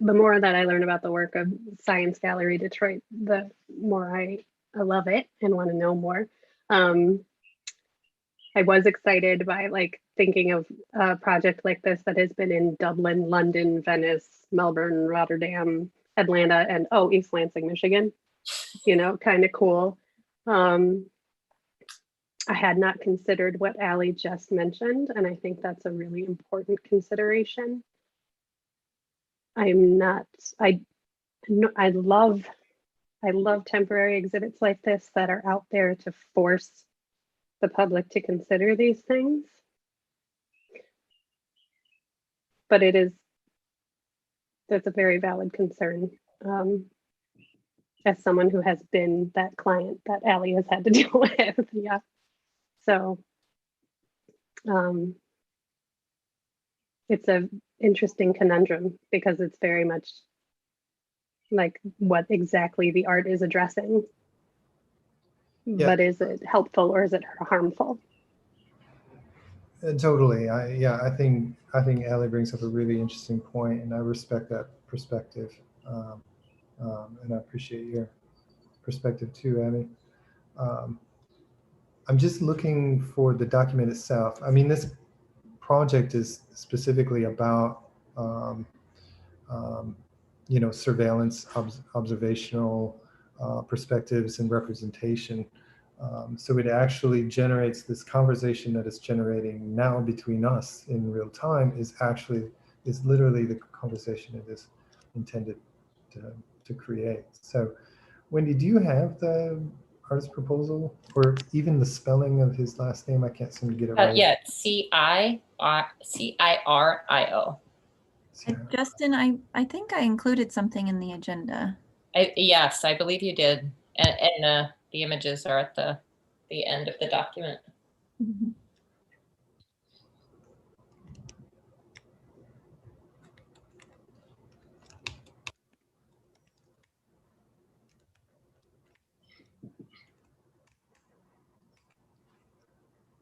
the more that I learn about the work of Science Gallery Detroit, the more I love it and want to know more. I was excited by like thinking of a project like this that has been in Dublin, London, Venice, Melbourne, Rotterdam, Atlanta, and East Lansing, Michigan. Kind of cool. I had not considered what Allie just mentioned, and I think that's a really important consideration. I love temporary exhibits like this that are out there to force the public to consider these things. But that's a very valid concern. As someone who has been that client that Allie has had to deal with. Yeah. So it's an interesting conundrum because it's very much like what exactly the art is addressing. Yeah. But is it helpful or is it harmful? Totally. I think Allie brings up a really interesting point, and I respect that perspective. And I appreciate your perspective too, Abby. I'm just looking for the document itself. I mean, this project is specifically about, surveillance, observational perspectives and representation. So it actually generates this conversation that is generating now between us in real time is literally the conversation it is intended to create. So Wendy, do you have the artist proposal or even the spelling of his last name? I can't seem to get it right. Yeah, Cirio. Justin, I think I included something in the agenda. Yes, I believe you did. And the images are at the end of the document. Mhm.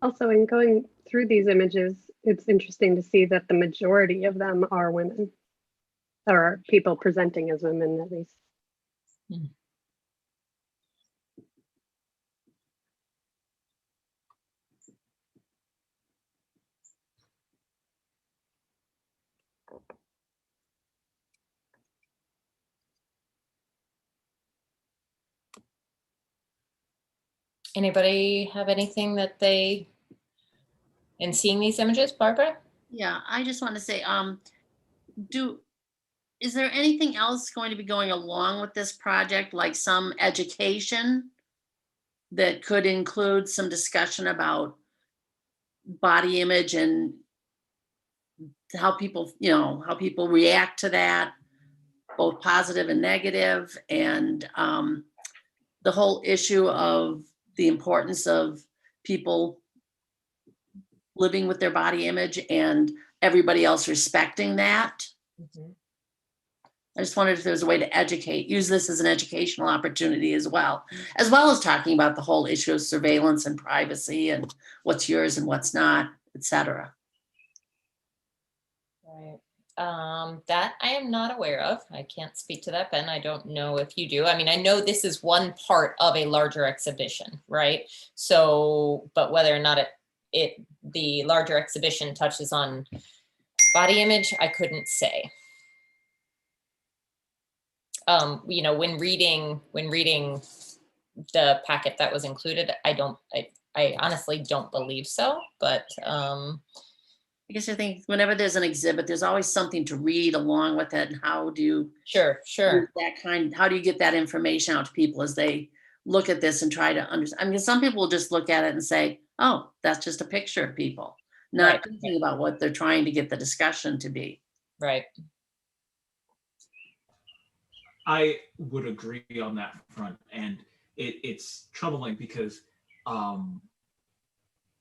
Also, in going through these images, it's interesting to see that the majority of them are women, or people presenting as women at least. Anybody have anything that they, in seeing these images, Barbara? Yeah, I just want to say, is there anything else going to be going along with this project, like some education that could include some discussion about body image and how people, how people react to that, both positive and negative, and the whole issue of the importance of people living with their body image and everybody else respecting that? I just wondered if there's a way to use this as an educational opportunity as well as talking about the whole issue of surveillance and privacy and what's yours and what's not, etc. Right. That I am not aware of. I can't speak to that, Ben. I don't know if you do. I mean, I know this is one part of a larger exhibition, right? So, but whether or not the larger exhibition touches on body image, I couldn't say. When reading the packet that was included, I honestly don't believe so, but I guess I think whenever there's an exhibit, there's always something to read along with it. And how do you how do you get that information out to people as they look at this and try to understand? I mean, some people will just look at it and say, oh, that's just a picture of people, not thinking about what they're trying to get the discussion to be. Right. I would agree on that front, and it's troubling because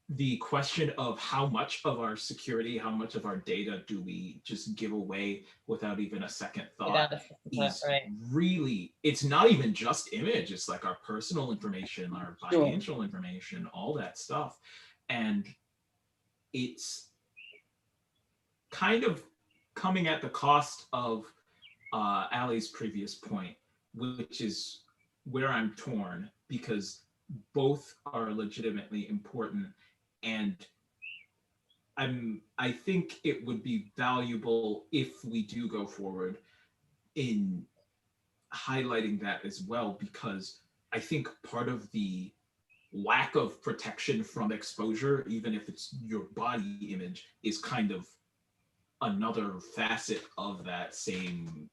the question of how much of our security, how much of our data do we just give away without even a second thought is really, it's not even just image, it's like our personal information, our financial information, all that stuff. And it's kind of coming at the cost of Allie's previous point, which is where I'm torn, because both are legitimately important, and I think it would be valuable if we do go forward in highlighting that as well, because I think part of the lack of protection from exposure, even if it's your body image, is kind of another facet of that same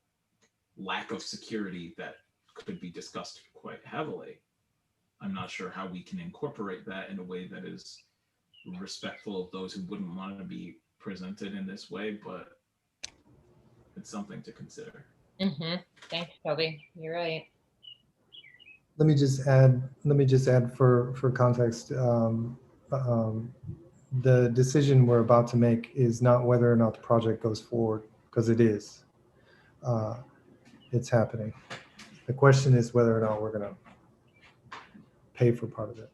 lack of security that could be discussed quite heavily. I'm not sure how we can incorporate that in a way that is respectful of those who wouldn't want to be presented in this way, but it's something to consider. Thanks, Toby. You're right. Let me just add for context, the decision we're about to make is not whether or not the project goes forward, because it is. It's happening. The question is whether or not we're going to pay for part of it.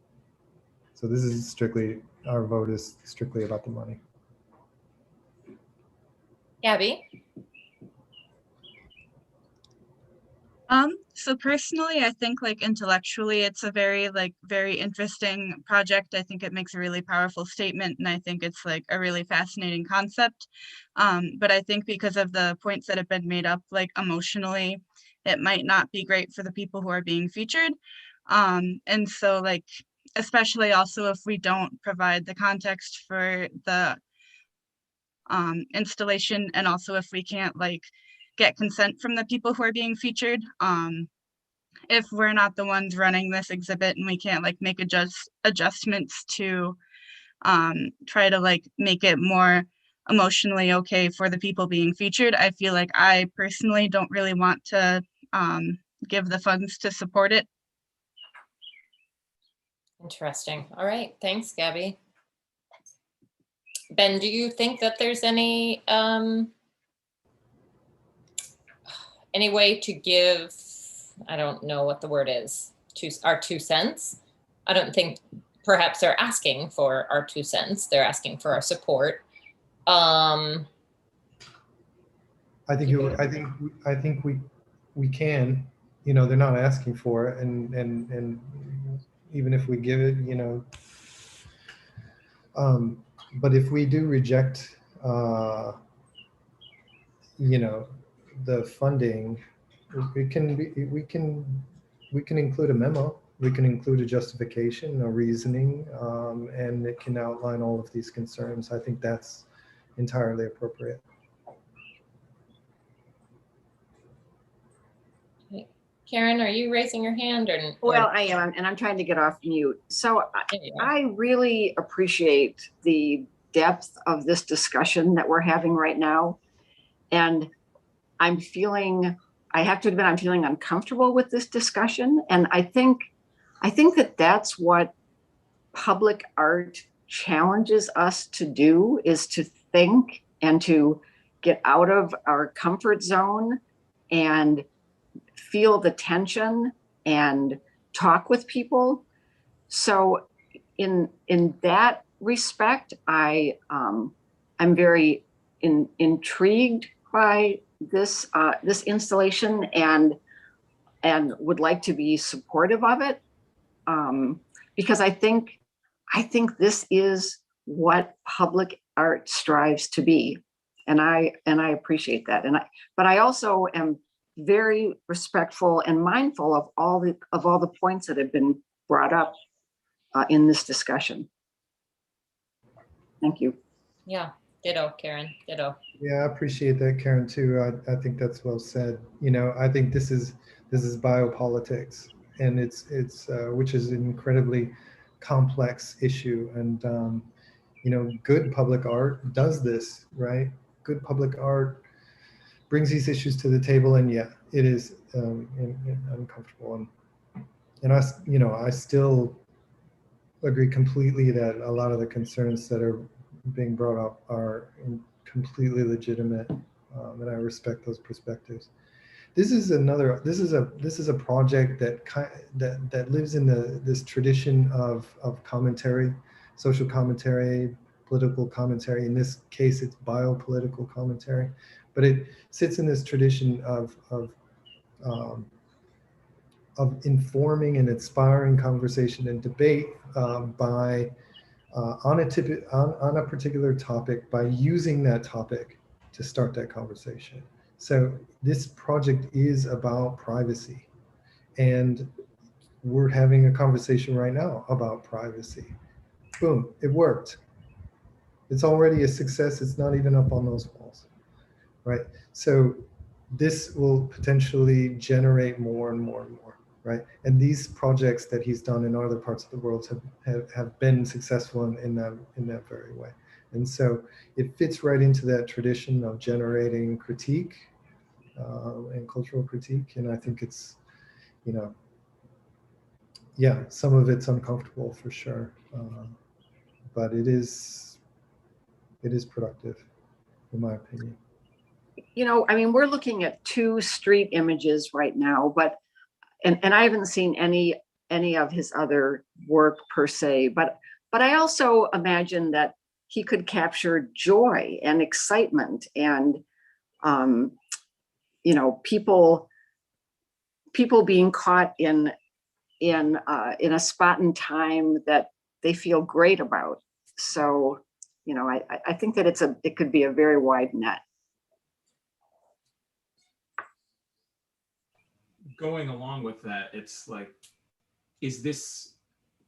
So this is strictly, our vote is strictly about the money. Gabby? So personally, I think intellectually, it's a very interesting project. I think it makes a really powerful statement, and I think it's a really fascinating concept. But I think because of the points that have been made up, emotionally, it might not be great for the people who are being featured. And so especially also if we don't provide the context for the installation, and also if we can't like get consent from the people who are being featured. If we're not the ones running this exhibit and we can't like make adjustments to try to like make it more emotionally okay for the people being featured, I feel like I personally don't really want to give the funds to support it. Interesting. All right. Thanks, Gabby. Ben, do you think that there's any way to give, I don't know what the word is, our 2 cents? I don't think perhaps they're asking for our 2 cents. They're asking for our support. I think we can, you know, they're not asking for it, and even if we give it, you know, but if we do reject, you know, the funding, we can include a memo. We can include a justification, a reasoning, and it can outline all of these concerns. I think that's entirely appropriate. Karen, are you raising your hand? Or well, I am, and I'm trying to get off mute. So I really appreciate the depth of this discussion that we're having right now. And I'm feeling, I have to admit, I'm feeling uncomfortable with this discussion. And I think that that's what public art challenges us to do, is to think and to get out of our comfort zone and feel the tension and talk with people. So in that respect, I'm very intrigued by this this installation and would like to be supportive of it, because I think this is what public art strives to be, and I appreciate that. But I also am very respectful and mindful of all the points that have been brought up in this discussion. Thank you. Yeah, ditto, Karen, ditto. Yeah, I appreciate that, Karen, too. I think that's well said. You know, I think this is biopolitics, and it's which is an incredibly complex issue. And you know, good public art does this, right? Good public art brings these issues to the table, and yeah, it is uncomfortable. And I, you know, I still agree completely that a lot of the concerns that are being brought up are completely legitimate, and I respect those perspectives. This is a project that lives in this tradition of commentary, social commentary, political commentary. In this case, it's biopolitical commentary, but it sits in this tradition of informing and inspiring conversation and debate by on a particular topic, by using that topic to start that conversation. So this project is about privacy, and we're having a conversation right now about privacy. Boom, it worked. It's already a success. It's not even up on those walls, right? So this will potentially generate more and more and more, right? And these projects that he's done in other parts of the world have been successful in that very way. And so it fits right into that tradition of generating critique and cultural critique. And I think it's, you know, yeah, some of it's uncomfortable for sure, but it is productive, in my opinion. You know, I mean, we're looking at 2 street images right now, but and I haven't seen any of his other work per se, but I also imagine that he could capture joy and excitement and you know, people being caught in a spot in time that they feel great about. So, you know, I think that it could be a very wide net. Going along with that, it's like, is this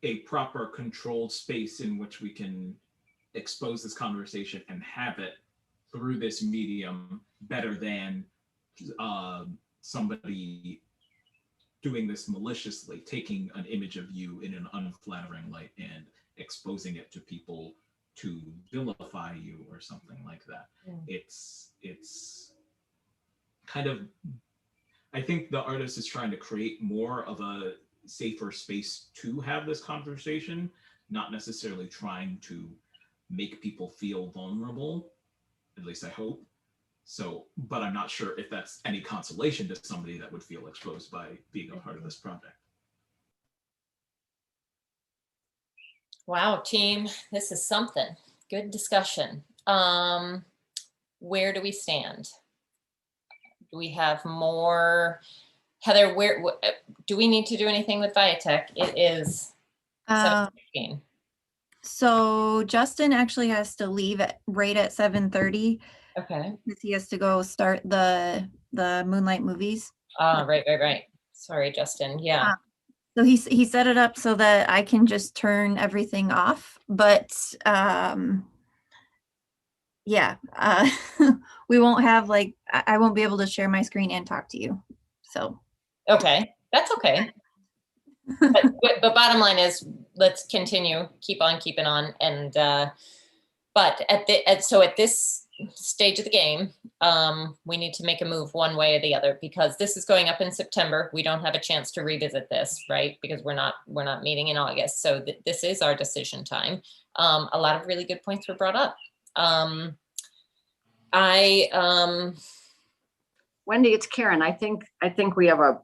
a proper controlled space in which we can expose this conversation and have it through this medium better than somebody doing this maliciously, taking an image of you in an unflattering light and exposing it to people to vilify you or something like that. It's kind of, I think the artist is trying to create more of a safer space to have this conversation, not necessarily trying to make people feel vulnerable, at least I hope. So, but I'm not sure if that's any consolation to somebody that would feel exposed by being a part of this project. Wow, team, this is something. Good discussion. Where do we stand? Do we have more? Heather, where do we need to do anything with Viatech? It is 7:15. So Justin actually has to leave right at 7:30. Okay. Because he has to go start the Moonlight movies. Right. Sorry, Justin. Yeah. So he set it up so that I can just turn everything off. But yeah, we won't have like, I won't be able to share my screen and talk to you. So. Okay, that's okay. But bottom line is, let's continue, keep on keeping on. And but at this stage of the game, we need to make a move one way or the other, because this is going up in September. We don't have a chance to revisit this, right? Because we're not meeting in August. So this is our decision time. A lot of really good points were brought up. Wendy, it's Karen. I think we have a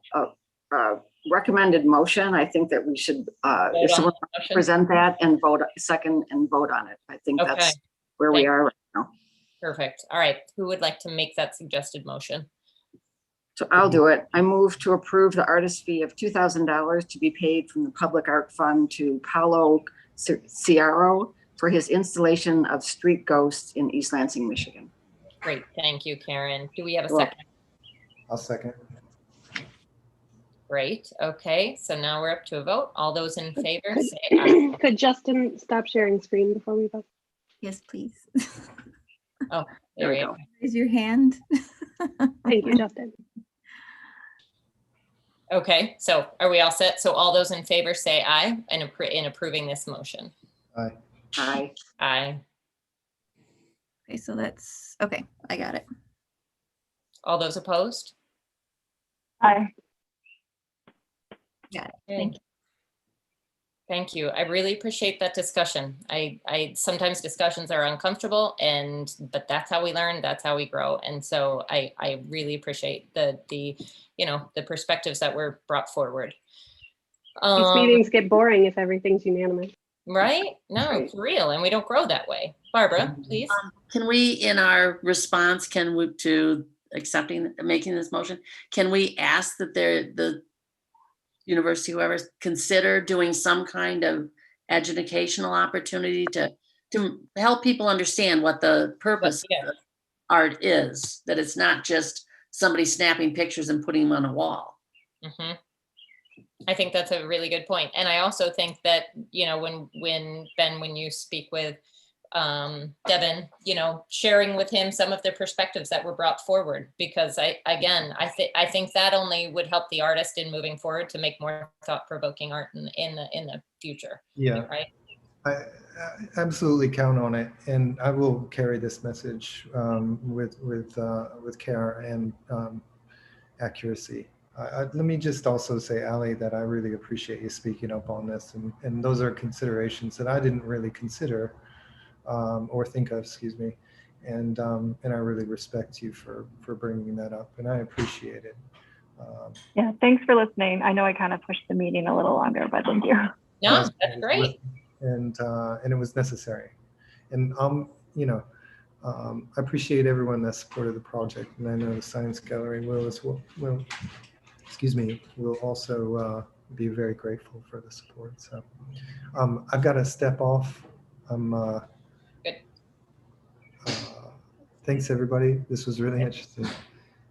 recommended motion. I think that we should, if someone wants to present that and vote second and vote on it. I think that's where we are right now. Perfect. All right. Who would like to make that suggested motion? So I'll do it. I move to approve the artist fee of $2,000 to be paid from the Public Art Fund to Paolo Ciaro for his installation of Street Ghosts in East Lansing, Michigan. Great. Thank you, Karen. Do we have a second? I'll second. Great. Okay. So now we're up to a vote. All those in favor say aye. Could Justin stop sharing screen before we vote? Yes, please. Oh, there we go. Raise your hand. Thank you, Justin. Okay, so are we all set? So all those in favor say aye in approving this motion. Aye. Aye. Aye. Okay, so that's, okay, I got it. All those opposed? Aye. Got it. Okay. Thank you. Thank you. I really appreciate that discussion. I sometimes discussions are uncomfortable, but that's how we learn, that's how we grow. And so I really appreciate the perspectives that were brought forward. These meetings get boring if everything's unanimous. Right? No, for real. And we don't grow that way. Barbara, please. Can we, in our response, to making this motion, can we ask that the university, whoever, consider doing some kind of educational opportunity to help people understand what the purpose of art is, that it's not just somebody snapping pictures and putting them on a wall. Mm-hmm. I think that's a really good point. And I also think that, when you speak with Devin, sharing with him some of the perspectives that were brought forward, because I think that only would help the artist in moving forward to make more thought-provoking art in the future. Yeah, right. I absolutely count on it, and I will carry this message with care and accuracy. Let me just also say, Ali, that I really appreciate you speaking up on this, and those are considerations that I didn't really consider. Or think of, excuse me, and I really respect you for bringing that up, and I appreciate it. Yeah, thanks for listening. I know I kind of pushed the meeting a little longer, but thank you. No, that's great. And it was necessary, and I appreciate everyone that supported the project, and I know the Science Gallery will as well. Will also be very grateful for the support. So I've got to step off. Good. Thanks, everybody. This was really interesting.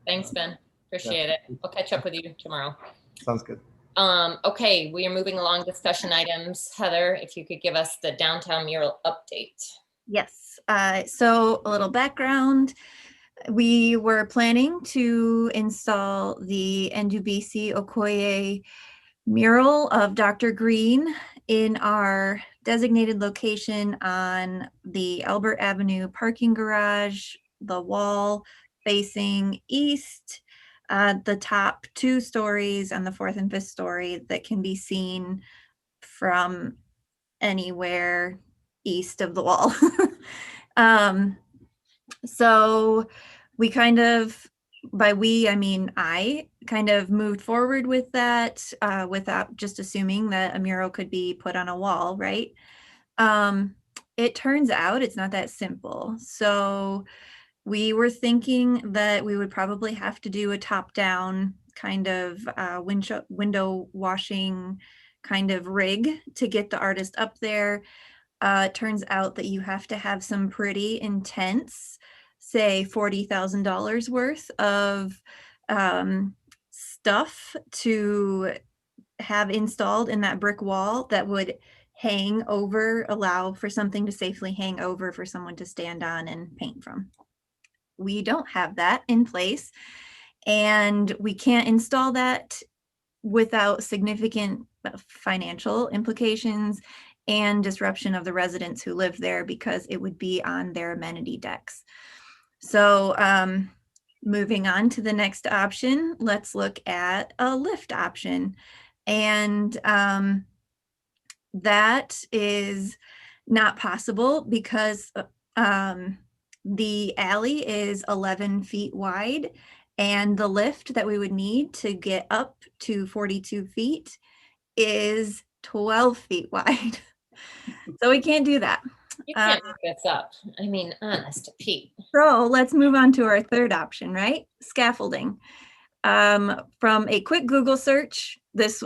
Thanks, Ben. Appreciate it. I'll catch up with you tomorrow. Sounds good. Okay, we are moving along discussion items. Heather, if you could give us the downtown mural update. Yes, so a little background. We were planning to install the NUBC Okoye mural of Dr. Green in our designated location on the Albert Avenue parking garage, the wall facing east, the top 2 stories and the 4th and 5th story that can be seen from anywhere east of the wall. So we kind of, by we, I mean, I kind of moved forward with that without just assuming that a mural could be put on a wall, right? It turns out it's not that simple. So we were thinking that we would probably have to do a top-down kind of window washing kind of rig to get the artist up there. It turns out that you have to have some pretty intense, say $40,000 worth of stuff to have installed in that brick wall that would hang over, allow for something to safely hang over for someone to stand on and paint from. We don't have that in place, and we can't install that without significant financial implications and disruption of the residents who live there, because it would be on their amenity decks. So moving on to the next option, let's look at a lift option. And that is not possible because the alley is 11 feet wide, and the lift that we would need to get up to 42 feet is 12 feet wide. So we can't do that. You can't make this up. I mean, honest to Pete. So let's move on to our third option, right? Scaffolding. From a quick Google search, this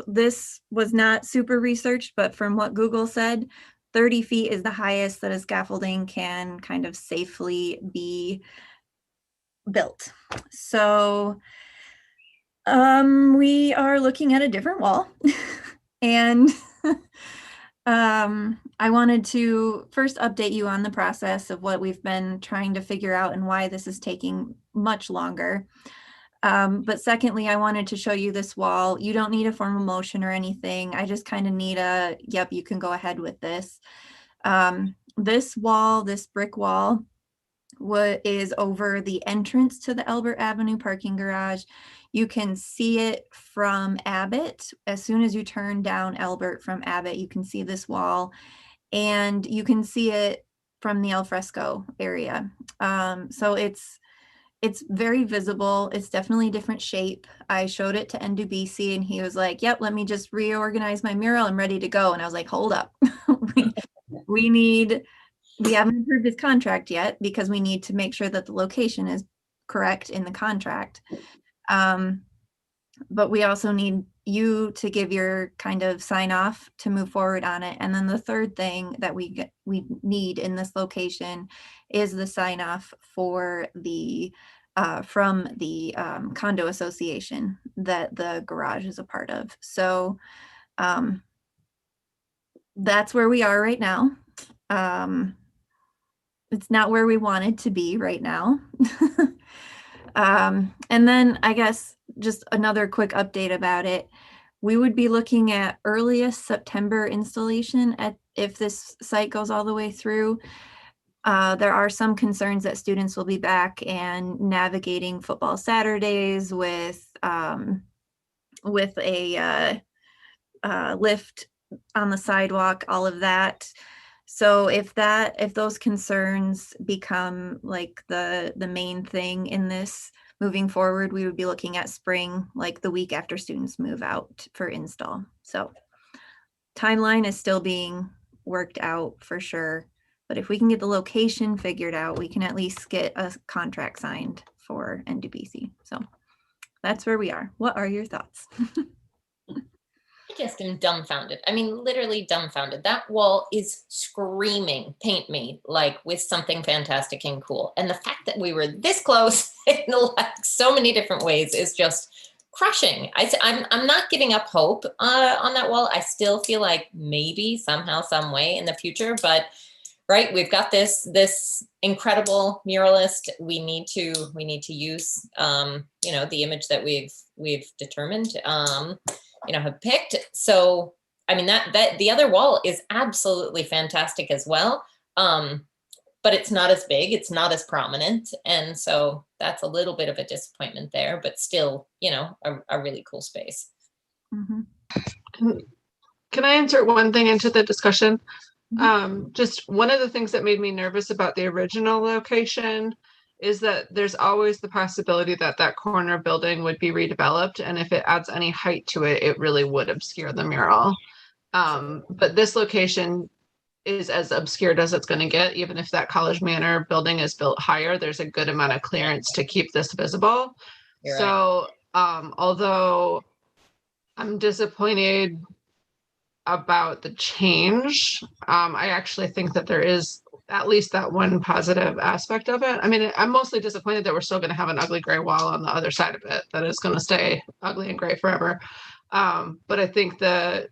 was not super researched, but from what Google said, 30 feet is the highest that a scaffolding can kind of safely be built. So we are looking at a different wall. And I wanted to first update you on the process of what we've been trying to figure out and why this is taking much longer. But secondly, I wanted to show you this wall. You don't need a formal motion or anything. I just kind of need a, yep, you can go ahead with this. This wall, this brick wall, is over the entrance to the Albert Avenue parking garage. You can see it from Abbott. As soon as you turn down Albert from Abbott, you can see this wall, and you can see it from the alfresco area. So it's very visible. It's definitely a different shape. I showed it to NUBC and he was like, yep, let me just reorganize my mural. I'm ready to go. And I was like, hold up. We haven't approved his contract yet because we need to make sure that the location is correct in the contract. But we also need you to give your kind of sign off to move forward on it. And then the third thing that we need in this location is the sign off for the from the condo association that the garage is a part of. So that's where we are right now. It's not where we wanted to be right now. And then I guess just another quick update about it. We would be looking at earliest September installation if this site goes all the way through. There are some concerns that students will be back and navigating football Saturdays with a lift on the sidewalk, all of that. So if those concerns become like the main thing in this moving forward, we would be looking at spring, like the week after students move out for install. So timeline is still being worked out for sure. But if we can get the location figured out, we can at least get a contract signed for NUBC. So that's where we are. What are your thoughts? I just am dumbfounded. I mean, literally dumbfounded. That wall is screaming, paint me, like with something fantastic and cool. And the fact that we were this close in like so many different ways is just crushing. I'm not giving up hope on that wall. I still feel like maybe somehow, some way in the future, but right, we've got this incredible muralist. We need to use you know, the image that we've determined, you know, have picked. So I mean, that the other wall is absolutely fantastic as well. But it's not as big, it's not as prominent. And so that's a little bit of a disappointment there, but still, you know, a really cool space. Mm-hmm. Can I insert one thing into the discussion? Just one of the things that made me nervous about the original location is that there's always the possibility that that corner building would be redeveloped. And if it adds any height to it, it really would obscure the mural. But this location is as obscured as it's going to get. Even if that College Manor building is built higher, there's a good amount of clearance to keep this visible. You're so although I'm disappointed about the change, I actually think that there is at least that one positive aspect of it. I mean, I'm mostly disappointed that we're still going to have an ugly gray wall on the other side of it that is going to stay ugly and gray forever. But I think that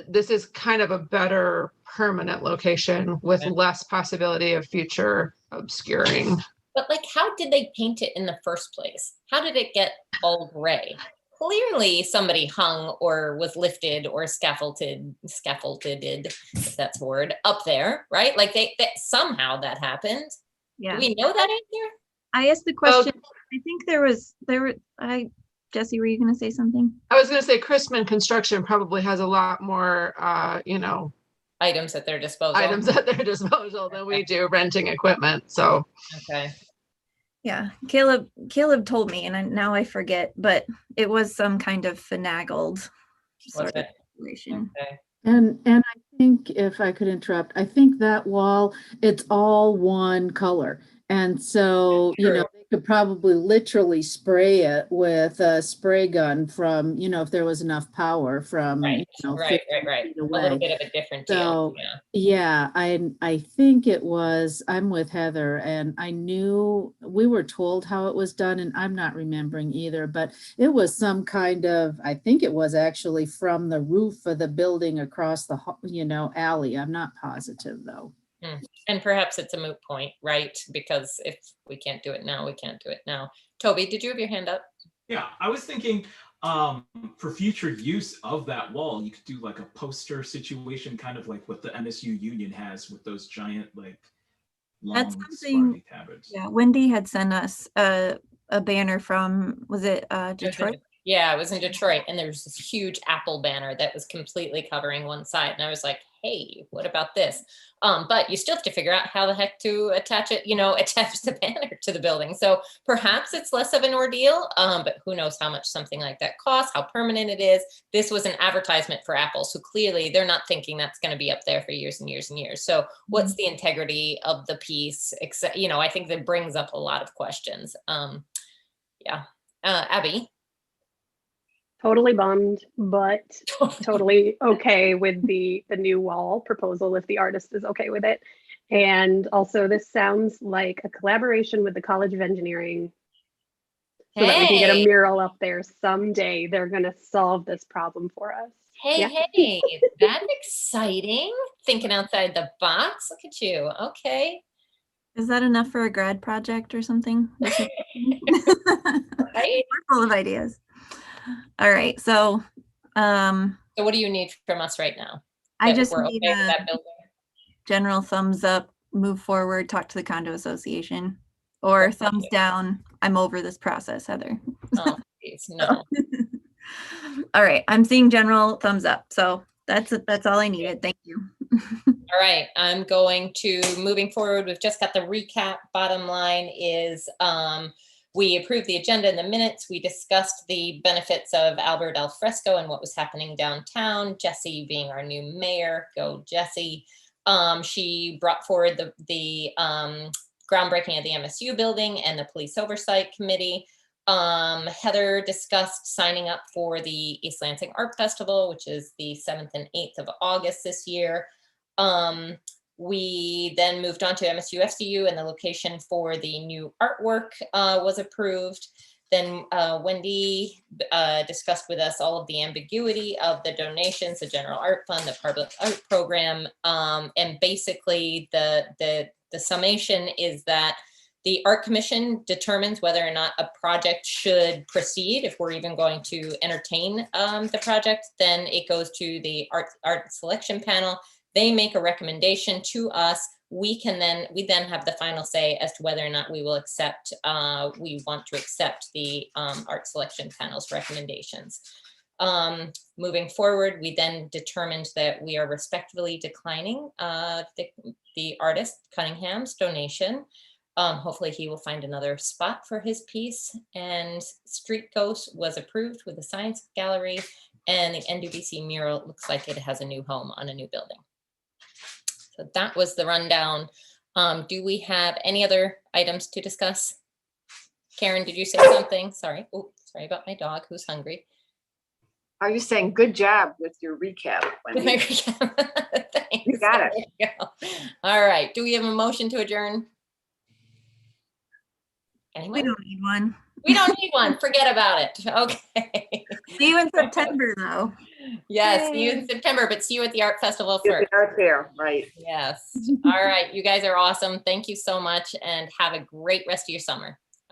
this is kind of a better permanent location with less possibility of future obscuring. But like, how did they paint it in the first place? How did it get all gray? Clearly somebody hung or was lifted or scaffolded, if that's a word, up there, right? Like they somehow that happened. Yeah. Do we know that answer? I asked the question. I think there was Jesse, were you going to say something? I was going to say Chrisman Construction probably has a lot more, you know, items at their disposal than we do renting equipment. So, okay. Yeah, Caleb told me, and now I forget, but it was some kind of finagled sort of situation. Okay. And I think, if I could interrupt, I think that wall, it's all one color. And so, you know, they could probably literally spray it with a spray gun from, you know, if there was enough power from, right, you know, right. feet A away. little bit of a different So, deal. yeah, I think it was, I'm with Heather, and I knew we were told how it was done, and I'm not remembering either, but it was some kind of, I think it was actually from the roof of the building across the, you know, alley. I'm not positive though. And perhaps it's a moot point, right? Because if we can't do it now, we can't do it now. Toby, did you have your hand up? Yeah, I was thinking for future use of that wall, you could do like a poster situation, kind of like what the MSU Union has with those giant, like, long, That's something. tabards. Yeah, Wendy had sent us a banner from, was it Detroit? Yeah, it was in Detroit, and there was this huge Apple banner that was completely covering one side, and I was like, hey, what about this? But you still have to figure out how the heck to attach it, you know, attach the banner to the building. So perhaps it's less of an ordeal, but who knows how much something like that costs, how permanent it is. This was an advertisement for Apple, so clearly they're not thinking that's going to be up there for years and years and years. So what's the integrity of the piece? Except, you know, I think that brings up a lot of questions. Yeah, Abby. Totally bummed, but totally okay with the new wall proposal if the artist is okay with it. And also, this sounds like a collaboration with the College of Engineering, so that we can get a mural up there someday. They're going to solve this problem for us. Hey, that's exciting. Thinking outside the box. Look at you. Okay. Is that enough for a grad project or something? Right? We're full of ideas. All right. So what do you need from us right now? I just need okay with that building? General thumbs up, move forward, talk to the condo association, or thumbs down. I'm over this process, Heather. Oh, please, no. All right. I'm seeing general thumbs up. So that's all I needed. Thank you. All right. I'm going to moving forward. We've just got the recap. Bottom line is we approved the agenda in the minutes. We discussed the benefits of Albert al fresco and what was happening downtown. Jessie being our new mayor, go Jessie. She brought forward the groundbreaking of the MSU building and the police oversight committee. Heather discussed signing up for the East Lansing Art Festival, which is the 7th and 8th of August this year. We then moved on to MSUFCU, and the location for the new artwork was approved. Then Wendy discussed with us all of the ambiguity of the donations, the general art fund, the public art program. And basically the summation is that the Art Commission determines whether or not a project should proceed. If we're even going to entertain the project, then it goes to the art selection panel. They make a recommendation to us. We then have the final say as to whether or not we will accept, we want to accept the art selection panel's recommendations. Moving forward, we then determined that we are respectfully declining the artist Cunningham's donation. Hopefully he will find another spot for his piece. And Street Ghost was approved with the Science Gallery, and the NWBC mural looks like it has a new home on a new building. So that was the rundown. Do we have any other items to discuss? Karen, did you say something? Sorry. Oh, sorry about my dog who's hungry. Are you saying good job with your recap, Wendy? My recap. Thanks. You got it. There you go. All right. Do we have a motion to adjourn? Anyone? We don't need one. We don't need one. Forget about it. Okay. See you in September, though. Yes, see you in September, but see you at the art festival first. Art fair, right? Yes. All right. You guys are awesome. Thank you so much, and have a great rest of your summer.